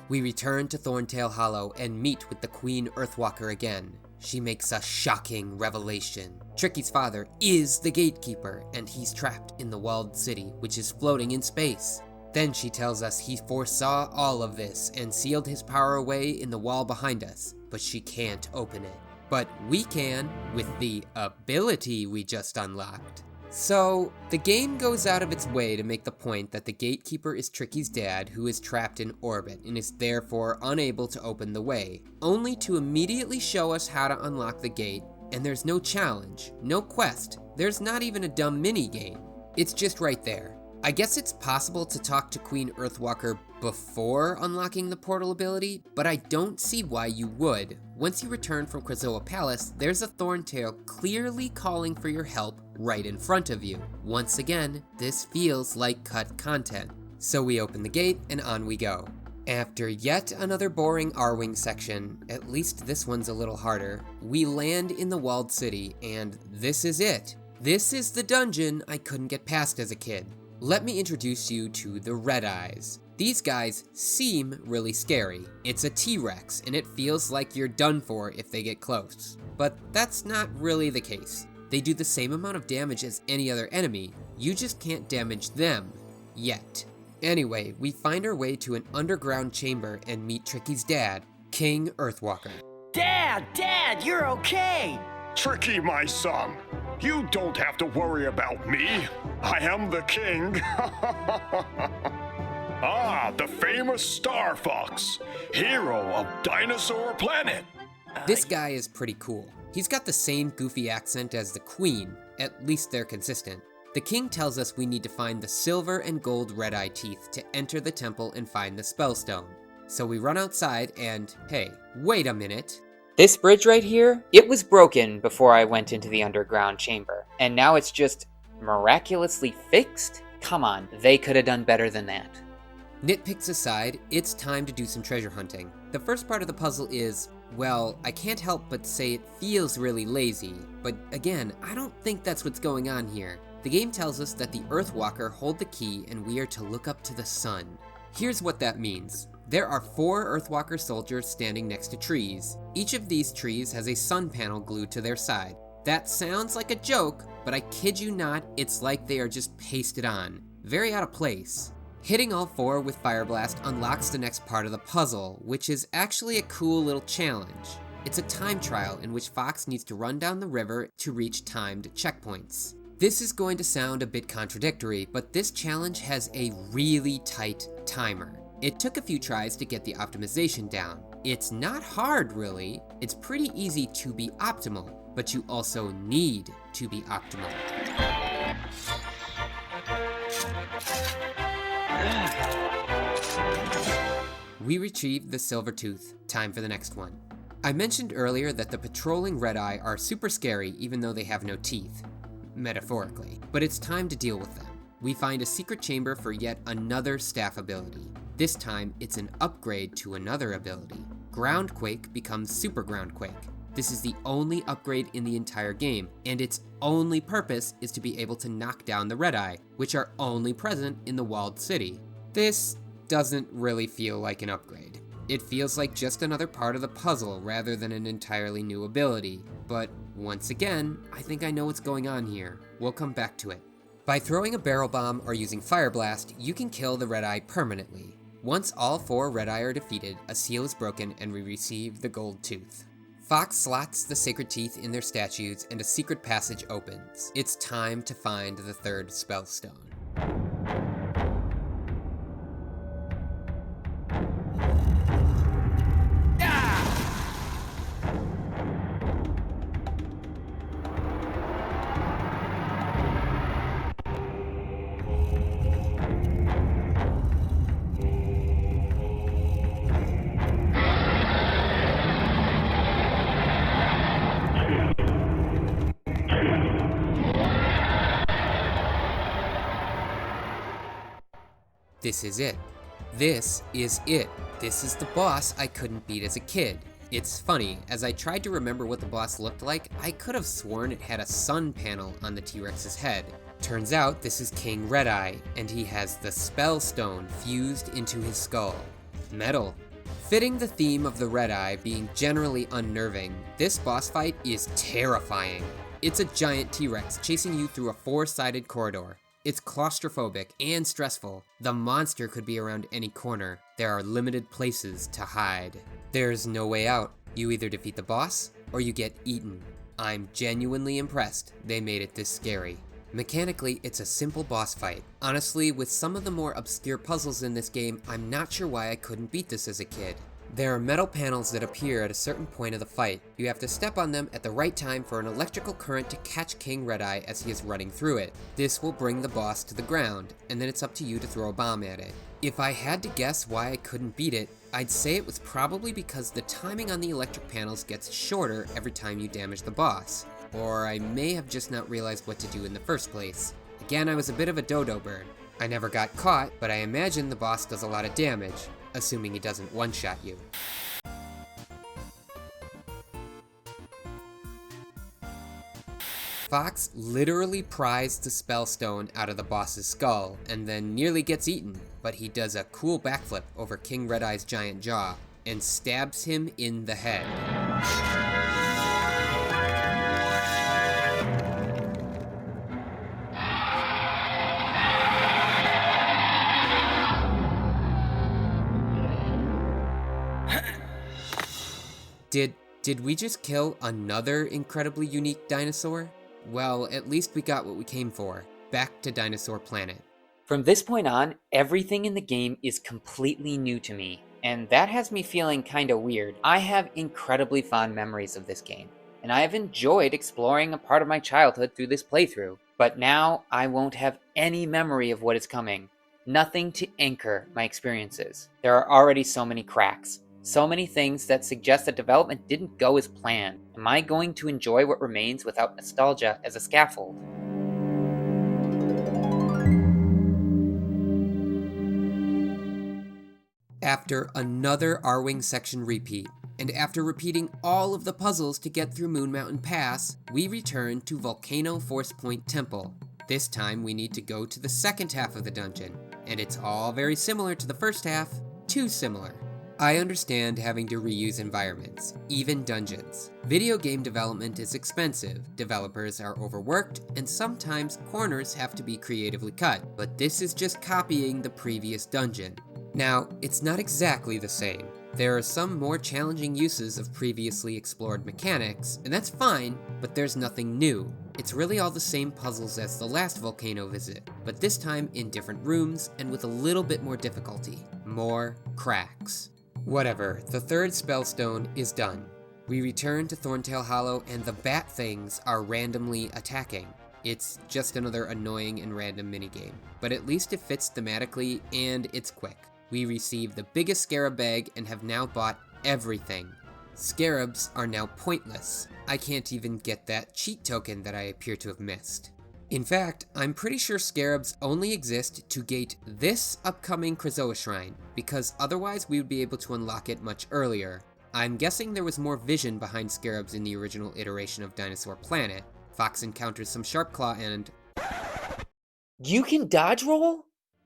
We return to Thorntail Hollow and meet with the Queen Earthwalker again. She makes a shocking revelation. Tricky's father is the gatekeeper, and he's trapped in the walled city, which is floating in space. Then she tells us he foresaw all of this and sealed his power away in the wall behind us, but she can't open it. But we can, with the ability we just unlocked. So, the game goes out of its way to make the point that the gatekeeper is Tricky's dad, who is trapped in orbit and is therefore unable to open the way, only to immediately show us how to unlock the gate, and there's no challenge, no quest, there's not even a dumb mini-game. It's just right there. I guess it's possible to talk to Queen Earthwalker before unlocking the portal ability, but I don't see why you would. Once you return from KRAZOA Palace, there's a Thorntail clearly calling for your help right in front of you. Once again, this feels like cut content. So we open the gate and on we go. After yet another boring R-Wing section, at least this one's a little harder, we land in the walled city, and this is it. This is the dungeon I couldn't get past as a kid. Let me introduce you to the Red Eyes. These guys seem really scary. It's a T-Rex, and it feels like you're done for if they get close. But that's not really the case. They do the same amount of damage as any other enemy, you just can't damage them. Yet. Anyway, we find our way to an underground chamber and meet Tricky's dad, King Earthwalker. Dad, you're okay! Tricky, my son. You don't have to worry about me. I am the king. Ah, the famous Starfox, hero of Dinosaur Planet. This guy is pretty cool. He's got the same goofy accent as the Queen, at least they're consistent. The king tells us we need to find the silver and gold red-eye teeth to enter the temple and find the spellstone. So we run outside and, hey, wait a minute. This bridge right here, it was broken before I went into the underground chamber, and now it's just miraculously fixed? Come on, they could have done better than that. Nitpicks aside, it's time to do some treasure hunting. The first part of the puzzle is, well, I can't help but say it feels really lazy, but again, I don't think that's what's going on here. The game tells us that the Earthwalker hold the key and we are to look up to the sun. Here's what that means. There are 4 Earthwalker soldiers standing next to trees. Each of these trees has a sun panel glued to their side. That sounds like a joke, but I kid you not, it's like they are just pasted on. Very out of place. Hitting all 4 with Fire Blast unlocks the next part of the puzzle, which is actually a cool little challenge. It's a time trial in which Fox needs to run down the river to reach timed checkpoints. This is going to sound a bit contradictory, but this challenge has a really tight timer. It took a few tries to get the optimization down. It's not hard, really. It's pretty easy to be optimal, but you also need to be optimal. We retrieve the silver tooth. Time for the next one. I mentioned earlier that the patrolling Red-Eye are super scary even though they have no teeth. Metaphorically. But it's time to deal with them. We find a secret chamber for yet another staff ability. This time, it's an upgrade to another ability. Groundquake becomes Super Groundquake. This is the only upgrade in the entire game, and its only purpose is to be able to knock down the Red-Eye, which are only present in the walled city. This doesn't really feel like an upgrade. It feels like just another part of the puzzle rather than an entirely new ability. But once again, I think I know what's going on here. We'll come back to it. By throwing a barrel bomb or using Fire Blast, you can kill the Red Eye permanently. Once all 4 Red Eye are defeated, a seal is broken and we receive the Gold Tooth. Fox slots the sacred teeth in their statues and a secret passage opens. It's time to find the 3rd Spellstone. This is it. This is it. This is the boss I couldn't beat as a kid. It's funny, as I tried to remember what the boss looked like, I could have sworn it had a sun panel on the T-Rex's head. Turns out this is King Red Eye, and he has the Spellstone fused into his skull. Metal. Fitting the theme of the Red Eye being generally unnerving, this boss fight is terrifying. It's a giant T-Rex chasing you through a 4-sided corridor. It's claustrophobic and stressful. The monster could be around any corner. There are limited places to hide. There's no way out. You either defeat the boss, or you get eaten. I'm genuinely impressed they made it this scary. Mechanically, it's a simple boss fight. Honestly, with some of the more obscure puzzles in this game, I'm not sure why I couldn't beat this as a kid. There are metal panels that appear at a certain point of the fight. You have to step on them at the right time for an electrical current to catch King Red Eye as he is running through it. This will bring the boss to the ground, and then it's up to you to throw a bomb at it. If I had to guess why I couldn't beat it, I'd say it was probably because the timing on the electric panels gets shorter every time you damage the boss. Or I may have just not realized what to do in the first place. Again, I was a bit of a dodo bird. I never got caught, but I imagine the boss does a lot of damage, assuming he doesn't one-shot you. Fox literally pries the Spellstone out of the boss's skull, and then nearly gets eaten, but he does a cool backflip over King Red Eye's giant jaw, and stabs him in the head. Did we just kill another incredibly unique dinosaur? Well, at least we got what we came for. Back to Dinosaur Planet. From this point on, everything in the game is completely new to me, and that has me feeling kinda weird. I have incredibly fond memories of this game, and I have enjoyed exploring a part of my childhood through this playthrough, but now I won't have any memory of what is coming. Nothing to anchor my experiences. There are already so many cracks. So many things that suggest that development didn't go as planned. Am I going to enjoy what remains without nostalgia as a scaffold? After another R-Wing section repeat, and after repeating all of the puzzles to get through Moon Mountain Pass, we return to Volcano Force Point Temple. This time we need to go to the second half of the dungeon, and it's all very similar to the first half, too similar. I understand having to reuse environments, even dungeons. Video game development is expensive, developers are overworked, and sometimes corners have to be creatively cut, but this is just copying the previous dungeon. Now, it's not exactly the same. There are some more challenging uses of previously explored mechanics, and that's fine, but there's nothing new. It's really all the same puzzles as the last volcano visit, but this time in different rooms and with a little bit more difficulty. More cracks. Whatever, the 3rd Spellstone is done. We return to Thorntail Hollow and the bat things are randomly attacking. It's just another annoying and random minigame, but at least it fits thematically and it's quick. We receive the biggest scarab bag and have now bought everything. Scarabs are now pointless. I can't even get that cheat token that I appear to have missed. In fact, I'm pretty sure scarabs only exist to gate this upcoming KRAZOA shrine, because otherwise we would be able to unlock it much earlier. I'm guessing there was more vision behind scarabs in the original iteration of Dinosaur Planet. Fox encounters some Sharp Claw and... You can dodge roll?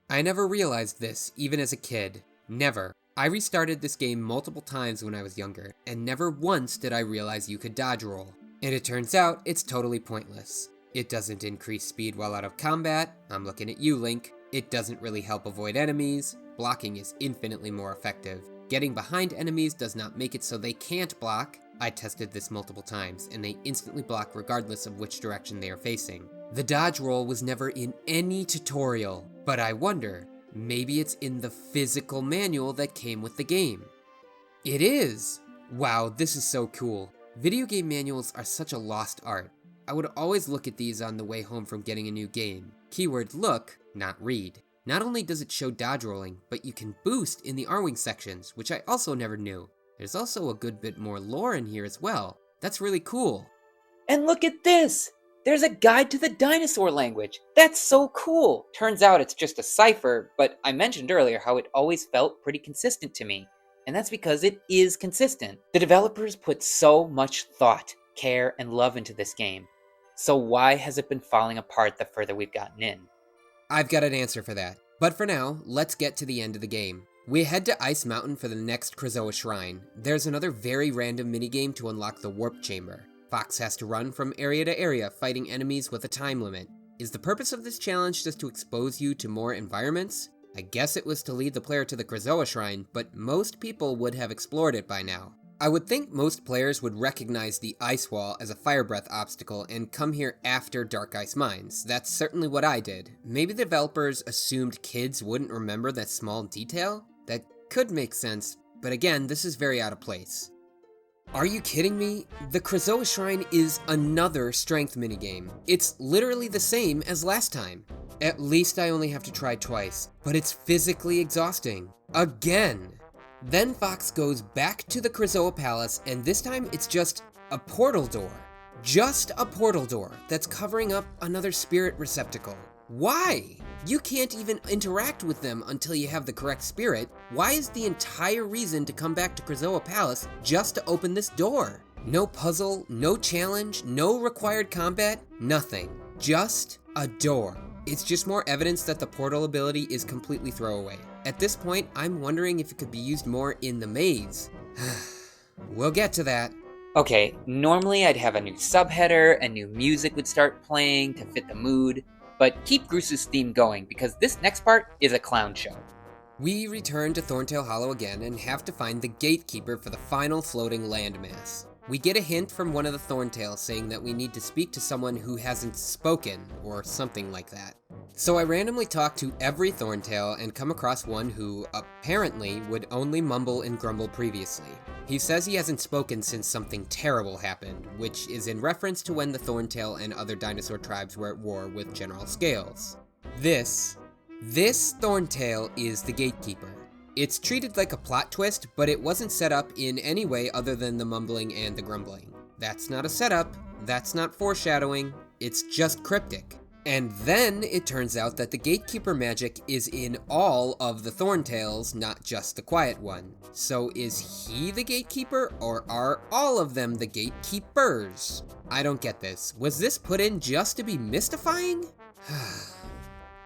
I never realized this, even as a kid. Never. I restarted this game multiple times when I was younger, and never once did I realize you could dodge roll. And it turns out, it's totally pointless. It doesn't increase speed while out of combat. I'm looking at you, Link. It doesn't really help avoid enemies. Blocking is infinitely more effective. Getting behind enemies does not make it so they can't block. I tested this multiple times, and they instantly block regardless of which direction they are facing. The dodge roll was never in any tutorial, but I wonder, maybe it's in the physical manual that came with the game. It is! Wow, this is so cool. Video game manuals are such a lost art. I would always look at these on the way home from getting a new game. Keyword look, not read. Not only does it show dodge rolling, but you can boost in the R-Wing sections, which I also never knew. There's also a good bit more lore in here as well. That's really cool. And look at this! There's a guide to the dinosaur language. That's so cool. Turns out it's just a cipher, but I mentioned earlier how it always felt pretty consistent to me. And that's because it is consistent. The developers put so much thought, care, and love into this game. So why has it been falling apart the further we've gotten in? I've got an answer for that. But for now, let's get to the end of the game. We head to Ice Mountain for the next KRAZOA shrine. There's another very random minigame to unlock the warp chamber. Fox has to run from area to area fighting enemies with a time limit. Is the purpose of this challenge just to expose you to more environments? I guess it was to lead the player to the KRAZOA shrine, but most people would have explored it by now. I would think most players would recognize the ice wall as a fire breath obstacle and come here after Dark Ice Mines. That's certainly what I did. Maybe the developers assumed kids wouldn't remember that small detail? That could make sense, but again, this is very out of place. Are you kidding me? The KRAZOA Shrine is another strength minigame. It's literally the same as last time. At least I only have to try twice, but it's physically exhausting. Again! Then Fox goes back to the KRAZOA Palace, and this time it's just a portal door. Just a portal door that's covering up another spirit receptacle. Why? You can't even interact with them until you have the correct spirit. Why is the entire reason to come back to KRAZOA Palace just to open this door? No puzzle, no challenge, no required combat, nothing. Just a door. It's just more evidence that the portal ability is completely throwaway. At this point, I'm wondering if it could be used more in the maze. We'll get to that. Okay, normally I'd have a new subheader, and new music would start playing to fit the mood, but keep Groos's theme going because this next part is a clown show. We return to Thorntail Hollow again and have to find the gatekeeper for the final floating landmass. We get a hint from one of the Thorntails saying that we need to speak to someone who hasn't spoken, or something like that. So I randomly talk to every Thorntail and come across one who, apparently, would only mumble and grumble previously. He says he hasn't spoken since something terrible happened, which is in reference to when the Thorntail and other dinosaur tribes were at war with General Scales. This Thorntail is the gatekeeper. It's treated like a plot twist, but it wasn't set up in any way other than the mumbling and the grumbling. That's not a setup, that's not foreshadowing, it's just cryptic. And then it turns out that the gatekeeper magic is in all of the Thorntails, not just the quiet one. So is he the gatekeeper, or are all of them the gatekeepers? I don't get this. Was this put in just to be mystifying?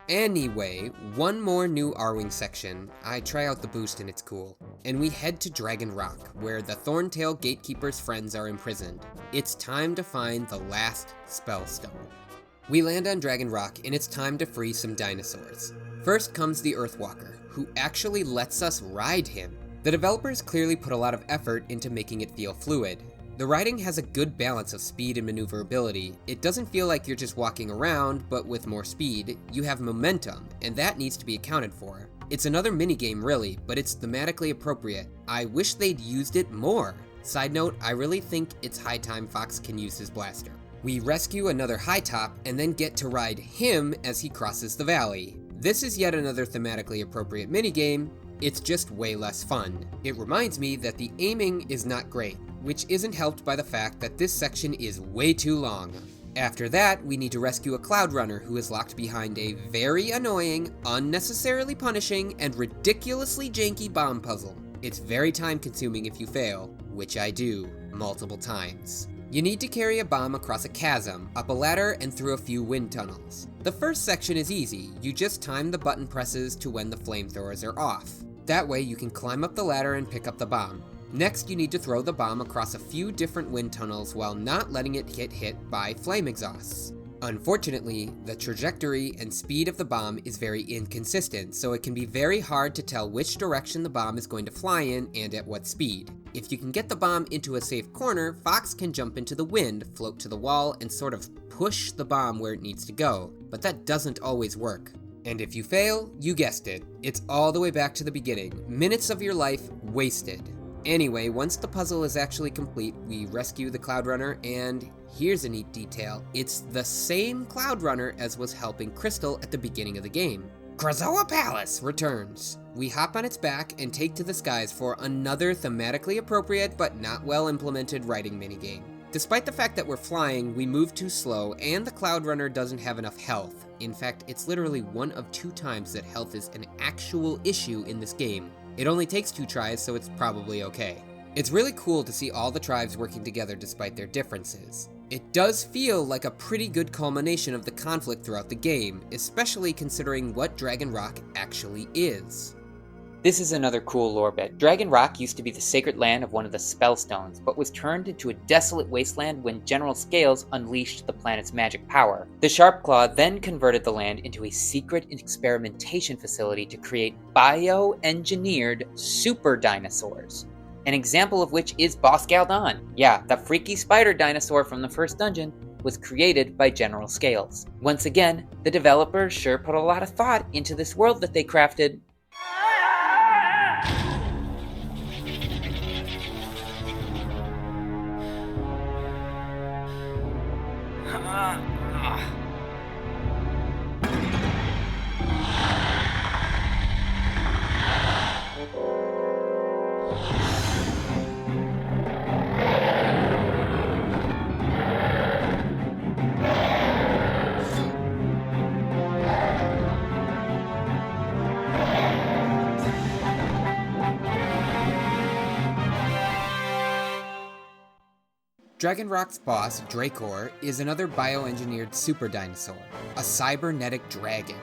Anyway, one more new R-Wing section. I try out the boost and it's cool. And we head to Dragon Rock, where the Thorntail Gatekeeper's friends are imprisoned. It's time to find the last Spellstone. We land on Dragon Rock and it's time to free some dinosaurs. First comes the Earthwalker, who actually lets us ride him. The developers clearly put a lot of effort into making it feel fluid. The riding has a good balance of speed and maneuverability. It doesn't feel like you're just walking around, but with more speed, you have momentum, and that needs to be accounted for. It's another minigame really, but it's thematically appropriate. I wish they'd used it more. Side note, I really think it's high time Fox can use his blaster. We rescue another High Top and then get to ride him as he crosses the valley. This is yet another thematically appropriate minigame. It's just way less fun. It reminds me that the aiming is not great, which isn't helped by the fact that this section is way too long. After that, we need to rescue a Cloud Runner who is locked behind a very annoying, unnecessarily punishing, and ridiculously janky bomb puzzle. It's very time consuming if you fail, which I do, multiple times. You need to carry a bomb across a chasm, up a ladder, and through a few wind tunnels. The first section is easy, you just time the button presses to when the flamethrowers are off. That way you can climb up the ladder and pick up the bomb. Next, you need to throw the bomb across a few different wind tunnels while not letting it get hit by flame exhausts. Unfortunately, the trajectory and speed of the bomb is very inconsistent, so it can be very hard to tell which direction the bomb is going to fly in and at what speed. If you can get the bomb into a safe corner, Fox can jump into the wind, float to the wall, and sort of push the bomb where it needs to go, but that doesn't always work. And if you fail, you guessed it, it's all the way back to the beginning. Minutes of your life wasted. Anyway, once the puzzle is actually complete, we rescue the Cloud Runner, and here's a neat detail. It's the same Cloud Runner as was helping Crystal at the beginning of the game. KRAZOA Palace returns. We hop on its back and take to the skies for another thematically appropriate but not well implemented writing minigame. Despite the fact that we're flying, we move too slow, and the Cloud Runner doesn't have enough health. In fact, it's literally one of 2 times that health is an actual issue in this game. It only takes 2 tries, so it's probably okay. It's really cool to see all the tribes working together despite their differences. It does feel like a pretty good culmination of the conflict throughout the game, especially considering what Dragon Rock actually is. This is another cool lore bit. Dragon Rock used to be the sacred land of one of the Spellstones, but was turned into a desolate wasteland when General Scales unleashed the planet's magic power. The Sharpclaw then converted the land into a secret experimentation facility to create bio-engineered super dinosaurs. An example of which is Boss Galdon. Yeah, the freaky spider dinosaur from the first dungeon was created by General Scales. Once again, the developers sure put a lot of thought into this world that they crafted. Dragon Rock's boss, Dracor, is another bioengineered super dinosaur, a cybernetic dragon.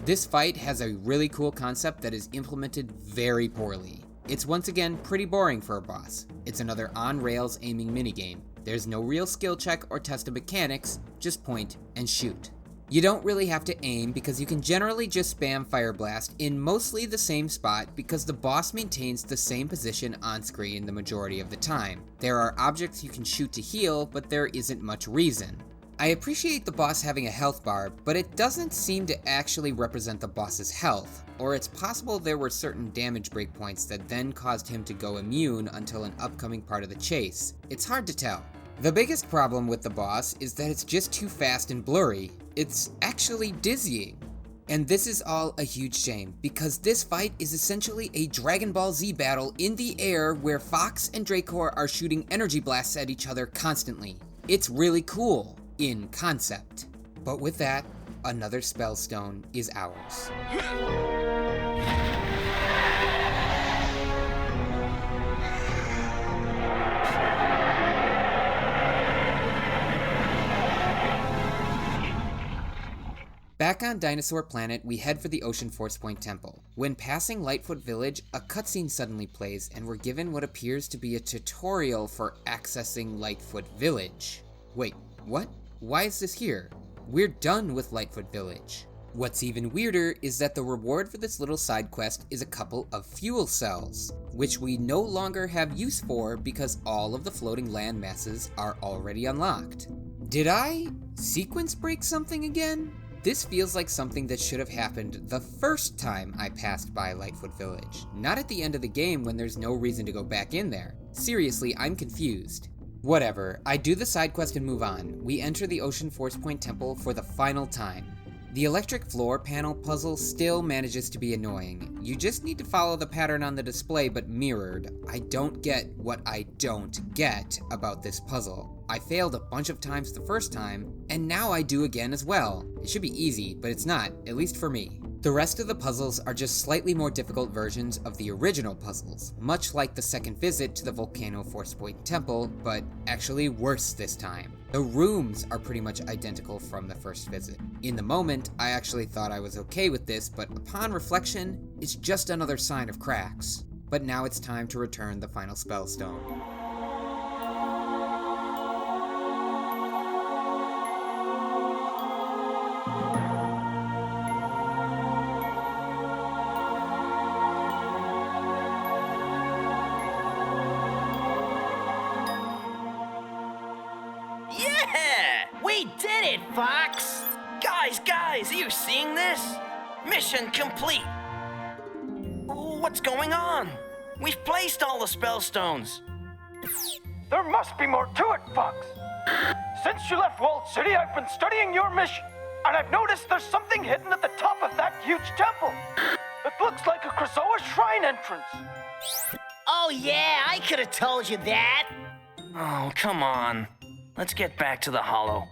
This fight has a really cool concept that is implemented very poorly. It's once again pretty boring for a boss. It's another on-rails aiming minigame. There's no real skill check or test of mechanics, just point and shoot. You don't really have to aim because you can generally just spam Fire Blast in mostly the same spot because the boss maintains the same position on screen the majority of the time. There are objects you can shoot to heal, but there isn't much reason. I appreciate the boss having a health bar, but it doesn't seem to actually represent the boss's health, or it's possible there were certain damage breakpoints that then caused him to go immune until an upcoming part of the chase. It's hard to tell. The biggest problem with the boss is that it's just too fast and blurry. It's actually dizzying. And this is all a huge shame, because this fight is essentially a Dragon Ball Z battle in the air where Fox and Dracor are shooting energy blasts at each other constantly. It's really cool, in concept. But with that, another Spellstone is ours. Back on Dinosaur Planet, we head for the Ocean Force Point Temple. When passing Lightfoot Village, a cutscene suddenly plays, and we're given what appears to be a tutorial for accessing Lightfoot Village. Wait, what? Why is this here? We're done with Lightfoot Village. What's even weirder is that the reward for this little side quest is a couple of fuel cells, which we no longer have use for because all of the floating land masses are already unlocked. Did I sequence break something again? This feels like something that should have happened the first time I passed by Lightfoot Village, not at the end of the game when there's no reason to go back in there. Seriously, I'm confused. Whatever, I do the side quest and move on. We enter the Ocean Force Point Temple for the final time. The electric floor panel puzzle still manages to be annoying. You just need to follow the pattern on the display but mirrored. I don't get what I don't get about this puzzle. I failed a bunch of times the first time, and now I do again as well. It should be easy, but it's not, at least for me. The rest of the puzzles are just slightly more difficult versions of the original puzzles, much like the second visit to the Volcano Force Point Temple, but actually worse this time. The rooms are pretty much identical from the first visit. In the moment, I actually thought I was okay with this, but upon reflection, it's just another sign of cracks. But now it's time to return the final Spellstone. We did it, Fox! Guys, are you seeing this? Mission complete! What's going on? We've placed all the spellstones. There must be more to it, Fox. Since you left Walled City, I've been studying your mission, and I've noticed there's something hidden at the top of that huge temple. It looks like a KRAZOA shrine entrance. Oh yeah, I could have told you that! Oh, come on. Let's get back to the Hollow.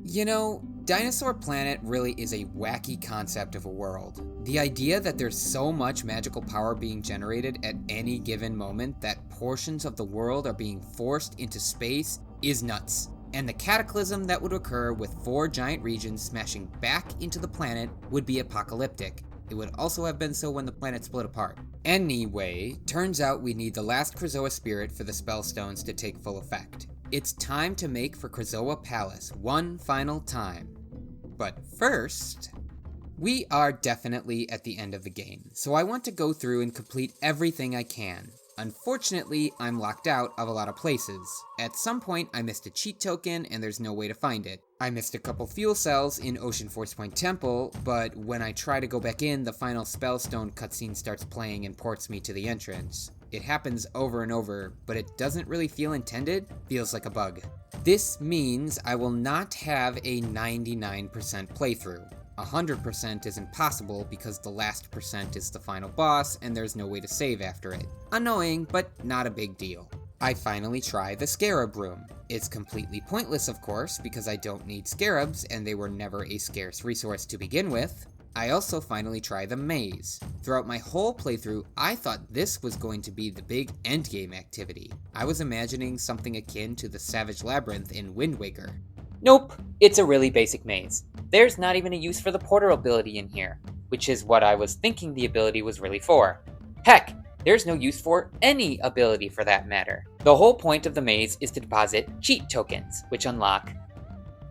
You know, Dinosaur Planet really is a wacky concept of a world. The idea that there's so much magical power being generated at any given moment that portions of the world are being forced into space is nuts. And the cataclysm that would occur with 4 giant regions smashing back into the planet would be apocalyptic. It would also have been so when the planet split apart. Anyway, turns out we need the last KRAZOA spirit for the spellstones to take full effect. It's time to make for KRAZOA Palace one final time. But first, we are definitely at the end of the game, so I want to go through and complete everything I can. Unfortunately, I'm locked out of a lot of places. At some point, I missed a cheat token and there's no way to find it. I missed a couple fuel cells in Ocean Force Point Temple, but when I try to go back in, the final Spellstone cutscene starts playing and ports me to the entrance. It happens over and over, but it doesn't really feel intended, feels like a bug. This means I will not have a 99% playthrough. 100% is impossible because the last percent is the final boss and there's no way to save after it. Annoying, but not a big deal. I finally try the Scarab Room. It's completely pointless, of course, because I don't need scarabs and they were never a scarce resource to begin with. I also finally try the maze. Throughout my whole playthrough, I thought this was going to be the big endgame activity. I was imagining something akin to the Savage Labyrinth in Wind Waker. Nope, it's a really basic maze. There's not even a use for the portal ability in here, which is what I was thinking the ability was really for. Heck, there's no use for any ability for that matter. The whole point of the maze is to deposit cheat tokens, which unlock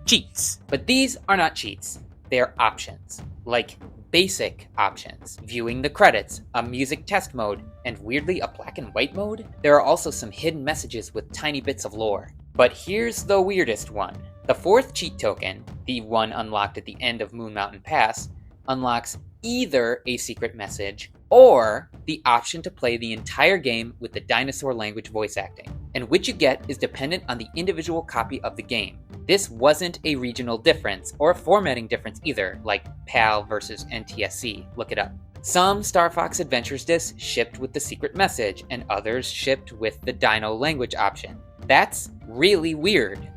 cheats. But these are not cheats, they are options. Like basic options, viewing the credits, a music test mode, and weirdly a black and white mode. There are also some hidden messages with tiny bits of lore. But here's the weirdest one. The 4th cheat token, the one unlocked at the end of Moon Mountain Pass, unlocks either a secret message or the option to play the entire game with the Dinosaur language voice acting. And which you get is dependent on the individual copy of the game. This wasn't a regional difference or a formatting difference either, like PAL versus NTSC, look it up. Some Starfox Adventures discs shipped with the secret message, and others shipped with the Dino language option. That's really weird.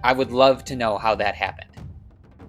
I would love to know how that happened.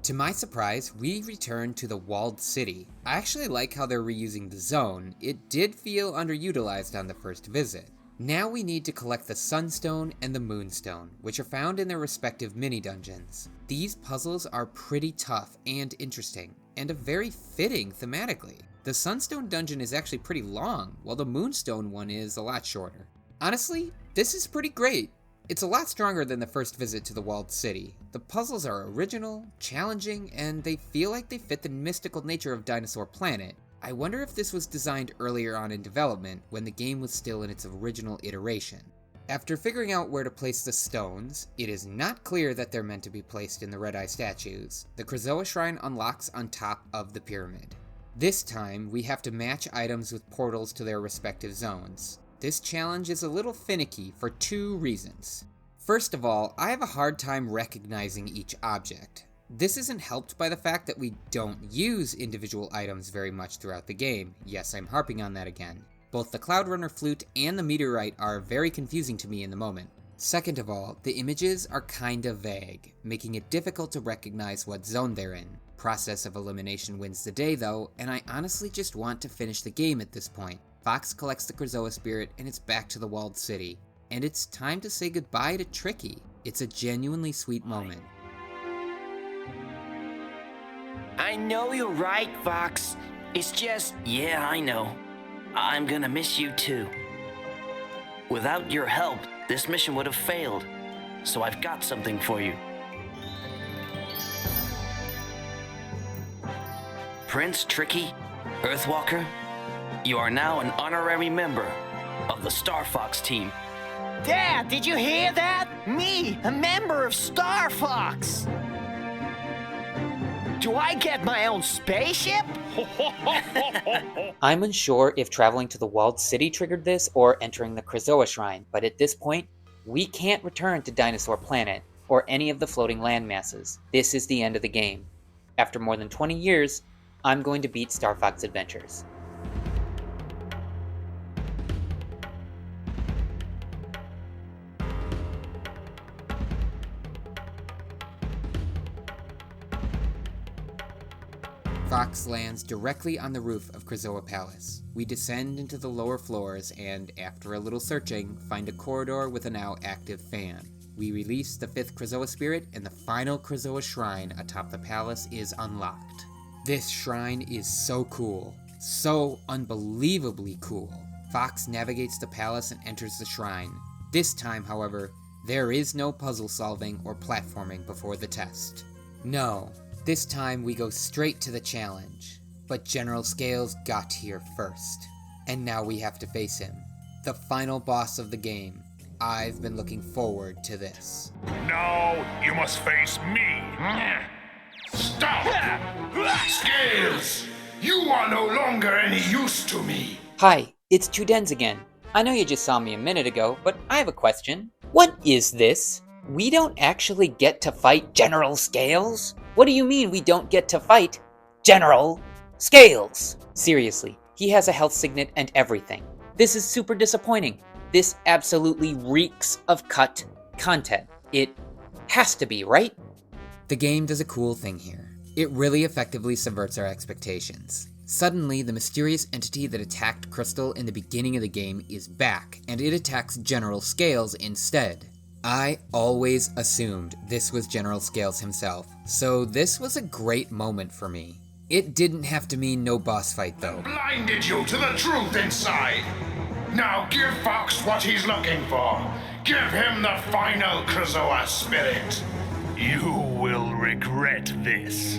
To my surprise, we returned to the Walled City. I actually like how they're reusing the zone. It did feel underutilized on the first visit. Now we need to collect the Sunstone and the Moonstone, which are found in their respective mini-dungeons. These puzzles are pretty tough and interesting, and very fitting thematically. The Sunstone dungeon is actually pretty long, while the Moonstone one is a lot shorter. Honestly, this is pretty great. It's a lot stronger than the first visit to the Walled City. The puzzles are original, challenging, and they feel like they fit the mystical nature of Dinosaur Planet. I wonder if this was designed earlier on in development, when the game was still in its original iteration. After figuring out where to place the stones, it is not clear that they're meant to be placed in the Red Eye statues. The KRAZOA Shrine unlocks on top of the pyramid. This time, we have to match items with portals to their respective zones. This challenge is a little finicky for 2 reasons. First of all, I have a hard time recognizing each object. This isn't helped by the fact that we don't use individual items very much throughout the game. Yes, I'm harping on that again. Both the Cloud Runner flute and the meteorite are very confusing to me in the moment. Second of all, the images are kinda vague, making it difficult to recognize what zone they're in. process of elimination wins the day though, and I honestly just want to finish the game at this point. Fox collects the KRAZOA spirit and it's back to the walled city. And it's time to say goodbye to Tricky. It's a genuinely sweet moment. I know you're right, Fox. It's just... Yeah, I know. I'm gonna miss you too. Without your help, this mission would have failed. So I've got something for you. Prince Tricky, Earthwalker, you are now an honorary member of the Starfox team. Dad, did you hear that? Me, a member of Starfox. Do I get my own spaceship? I'm unsure if traveling to the walled city triggered this or entering the KRAZOA shrine, but at this point, we can't return to Dinosaur Planet or any of the floating landmasses. This is the end of the game. After more than 20 years, I'm going to beat Starfox Adventures. Fox lands directly on the roof of KRAZOA Palace. We descend into the lower floors and, after a little searching, find a corridor with a now active fan. We release the 5th KRAZOA spirit and the final KRAZOA shrine atop the palace is unlocked. This shrine is so cool. So unbelievably cool. Fox navigates the palace and enters the shrine. This time, however, there is no puzzle solving or platforming before the test. No. This time we go straight to the challenge, but General Scales got here first, and now we have to face him, the final boss of the game. I've been looking forward to this. Now you must face me. Stop! Scales! You are no longer any use to me. Hi, it's Two Dens again. I know you just saw me a minute ago, but I have a question. What is this? We don't actually get to fight General Scales? What do you mean we don't get to fight General Scales? Seriously, he has a health signet and everything. This is super disappointing. This absolutely reeks of cut content. It has to be, right? The game does a cool thing here. It really effectively subverts our expectations. Suddenly, the mysterious entity that attacked Crystal in the beginning of the game is back, and it attacks General Scales instead. I always assumed this was General Scales himself, so this was a great moment for me. It didn't have to mean no boss fight though. Blinded you to the truth inside. Now give Fox what he's looking for. Give him the final KRAZOA spirit. You will regret this.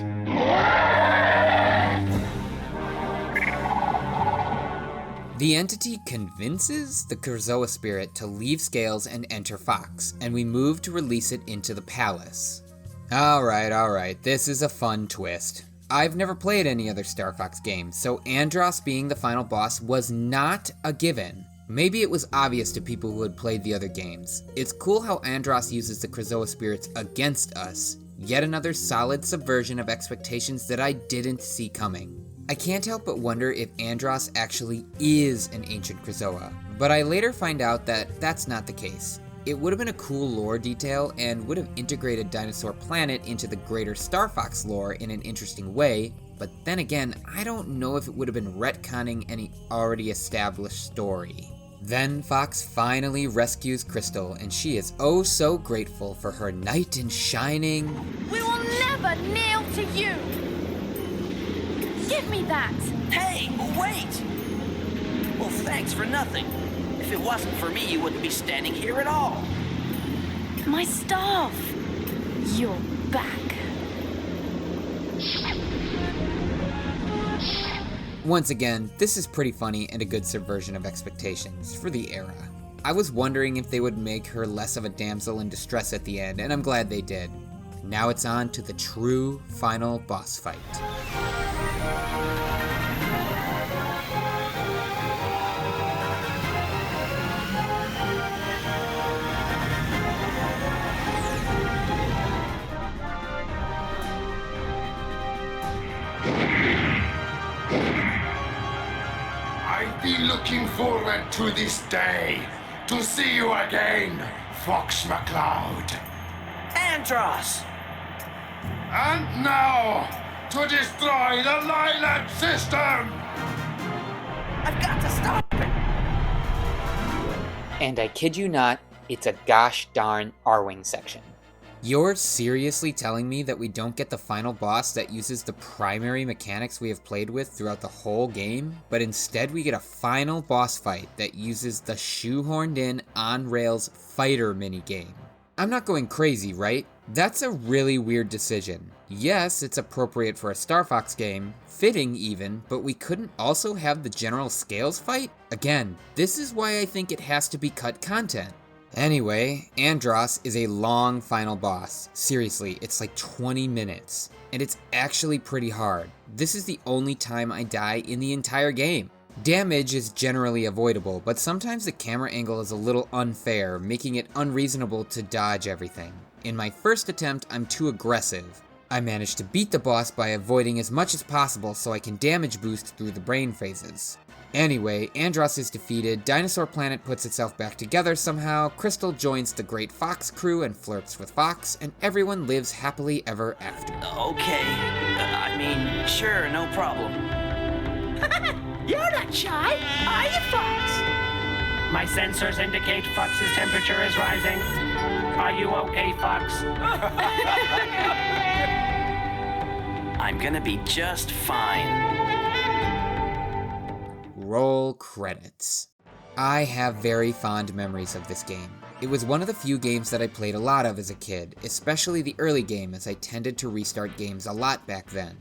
The entity convinces the KRAZOA spirit to leave Scales and enter Fox, and we move to release it into the palace. Alright, this is a fun twist. I've never played any other Star Fox games, so Andross being the final boss was not a given. Maybe it was obvious to people who had played the other games. It's cool how Andross uses the KRAZOA spirits against us, yet another solid subversion of expectations that I didn't see coming. I can't help but wonder if Andross actually is an ancient KRAZOA, but I later find out that that's not the case. It would have been a cool lore detail and would have integrated Dinosaur Planet into the greater Star Fox lore in an interesting way, but then again, I don't know if it would have been retconning any already established story. Then Fox finally rescues Crystal, and she is oh so grateful for her knight in shining. We will never kneel to you! Give me that! Hey, wait! Well, thanks for nothing. If it wasn't for me, you wouldn't be standing here at all. My staff! You're back. Once again, this is pretty funny and a good subversion of expectations for the era. I was wondering if they would make her less of a damsel in distress at the end, and I'm glad they did. Now it's on to the true final boss fight. I've been looking forward to this day, to see you again, Fox McCloud. Andross! And now, to destroy the Lilac system! I've got to stop it! And I kid you not, it's a gosh darn Arwing section. You're seriously telling me that we don't get the final boss that uses the primary mechanics we have played with throughout the whole game, but instead we get a final boss fight that uses the shoehorned in on-rails fighter minigame? I'm not going crazy, right? That's a really weird decision. Yes, it's appropriate for a Star Fox game, fitting even, but we couldn't also have the General Scales fight? Again, this is why I think it has to be cut content. Anyway, Andross is a long final boss. Seriously, it's like 20 minutes. And it's actually pretty hard. This is the only time I die in the entire game. Damage is generally avoidable, but sometimes the camera angle is a little unfair, making it unreasonable to dodge everything. In my first attempt, I'm too aggressive. I managed to beat the boss by avoiding as much as possible so I can damage boost through the brain phases. Anyway, Andross is defeated, Dinosaur Planet puts itself back together somehow, Crystal joins the Great Fox crew and flirts with Fox, and everyone lives happily ever after. Okay. Sure, no problem. You're not shy, are you, Fox? My sensors indicate Fox's temperature is rising. Are you okay, Fox? I'm gonna be just fine. Roll credits. I have very fond memories of this game. It was one of the few games that I played a lot of as a kid, especially the early game, as I tended to restart games a lot back then.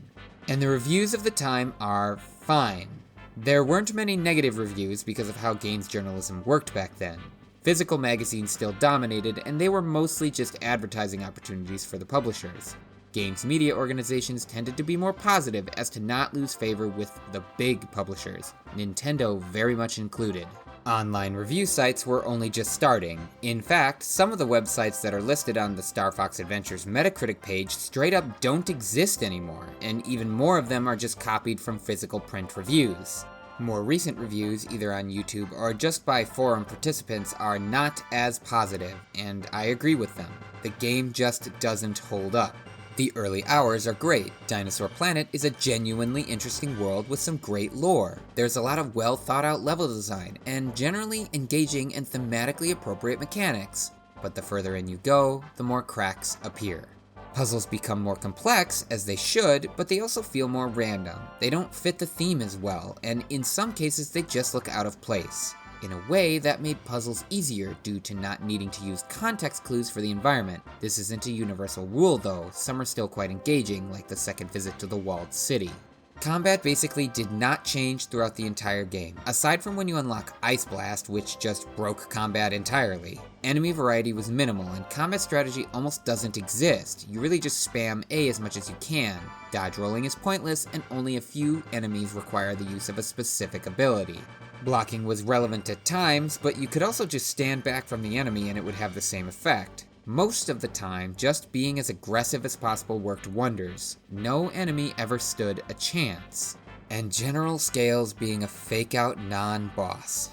And the reviews of the time are fine. There weren't many negative reviews because of how games journalism worked back then. Physical magazines still dominated, and they were mostly just advertising opportunities for the publishers. Games media organizations tended to be more positive as to not lose favor with the big publishers, Nintendo very much included. Online review sites were only just starting. In fact, some of the websites that are listed on the Starfox Adventures Metacritic page straight up don't exist anymore, and even more of them are just copied from physical print reviews. More recent reviews, either on YouTube or just by forum participants, are not as positive, and I agree with them. The game just doesn't hold up. The early hours are great. Dinosaur Planet is a genuinely interesting world with some great lore. There's a lot of well thought out level design, and generally engaging and thematically appropriate mechanics. But the further in you go, the more cracks appear. Puzzles become more complex, as they should, but they also feel more random. They don't fit the theme as well, and in some cases they just look out of place. In a way, that made puzzles easier due to not needing to use context clues for the environment. This isn't a universal rule though, some are still quite engaging, like the second visit to the walled city. Combat basically did not change throughout the entire game, aside from when you unlock Ice Blast, which just broke combat entirely. Enemy variety was minimal, and combat strategy almost doesn't exist. You really just spam A as much as you can. Dodge rolling is pointless, and only a few enemies require the use of a specific ability. Blocking was relevant at times, but you could also just stand back from the enemy and it would have the same effect. Most of the time, just being as aggressive as possible worked wonders. No enemy ever stood a chance. And General Scales being a fake-out non-boss.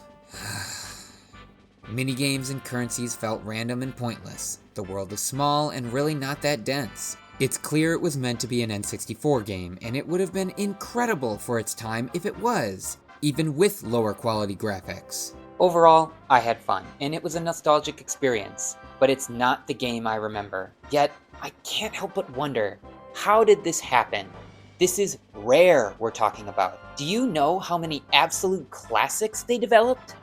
Minigames and currencies felt random and pointless. The world is small and really not that dense. It's clear it was meant to be an N64 game, and it would have been incredible for its time if it was, even with lower quality graphics. Overall, I had fun, and it was a nostalgic experience, but it's not the game I remember. Yet, I can't help but wonder, how did this happen? This is Rare we're talking about. Do you know how many absolute classics they developed?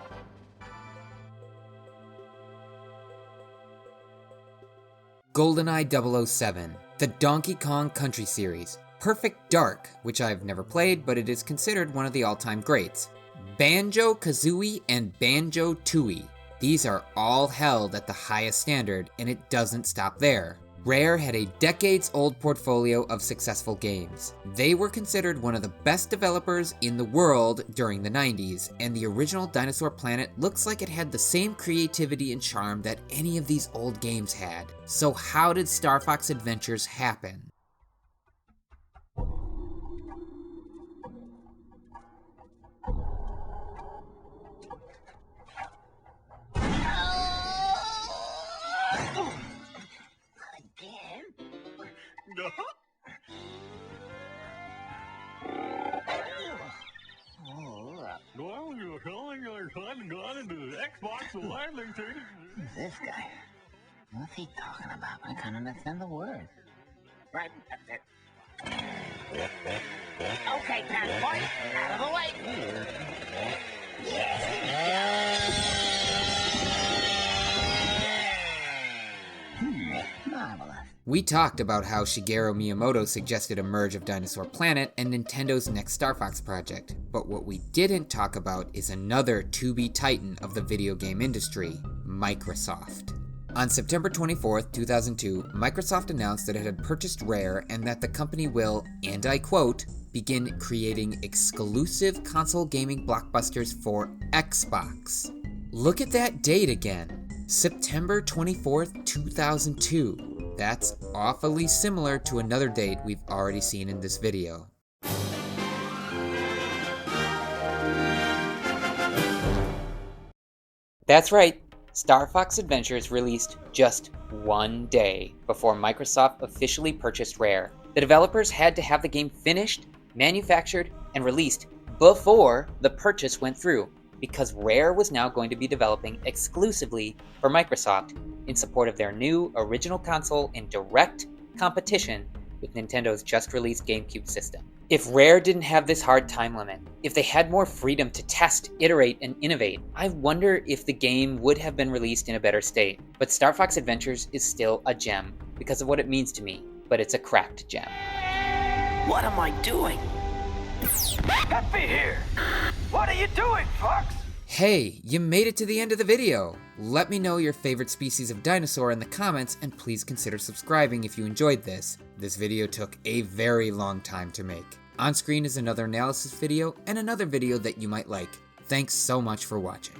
GoldenEye 007, the Donkey Kong Country series, Perfect Dark, which I've never played, but it is considered one of the all-time greats, Banjo-Kazooie and Banjo-Tooie. These are all held at the highest standard, and it doesn't stop there. Rare had a decades-old portfolio of successful games. They were considered one of the best developers in the world during the 90s, and the original Dinosaur Planet looks like it had the same creativity and charm that any of these old games had. So how did Starfox Adventures happen? This guy. What's he talking about? I can't understand the word. Right. Okay, Pat Boy, out of the way. Marvelous. We talked about how Shigeru Miyamoto suggested a merge of Dinosaur Planet and Nintendo's next Star Fox project, but what we didn't talk about is another to-be titan of the video game industry, Microsoft. On September 24th, 2002, Microsoft announced that it had purchased Rare and that the company will, and I quote, begin creating exclusive console gaming blockbusters for Xbox. Look at that date again. September 24th, 2002. That's awfully similar to another date we've already seen in this video. That's right, Starfox Adventures released just one day before Microsoft officially purchased Rare. The developers had to have the game finished, manufactured, and released before the purchase went through, because Rare was now going to be developing exclusively for Microsoft in support of their new original console in direct competition with Nintendo's just-released GameCube system. If Rare didn't have this hard time limit, if they had more freedom to test, iterate, and innovate, I wonder if the game would have been released in a better state. But Starfox Adventures is still a gem because of what it means to me, but it's a cracked gem. What am I doing? Peppy here! What are you doing, Fox? Hey, you made it to the end of the video! Let me know your favorite species of dinosaur in the comments, and please consider subscribing if you enjoyed this. This video took a very long time to make. On screen is another analysis video and another video that you might like. Thanks so much for watching.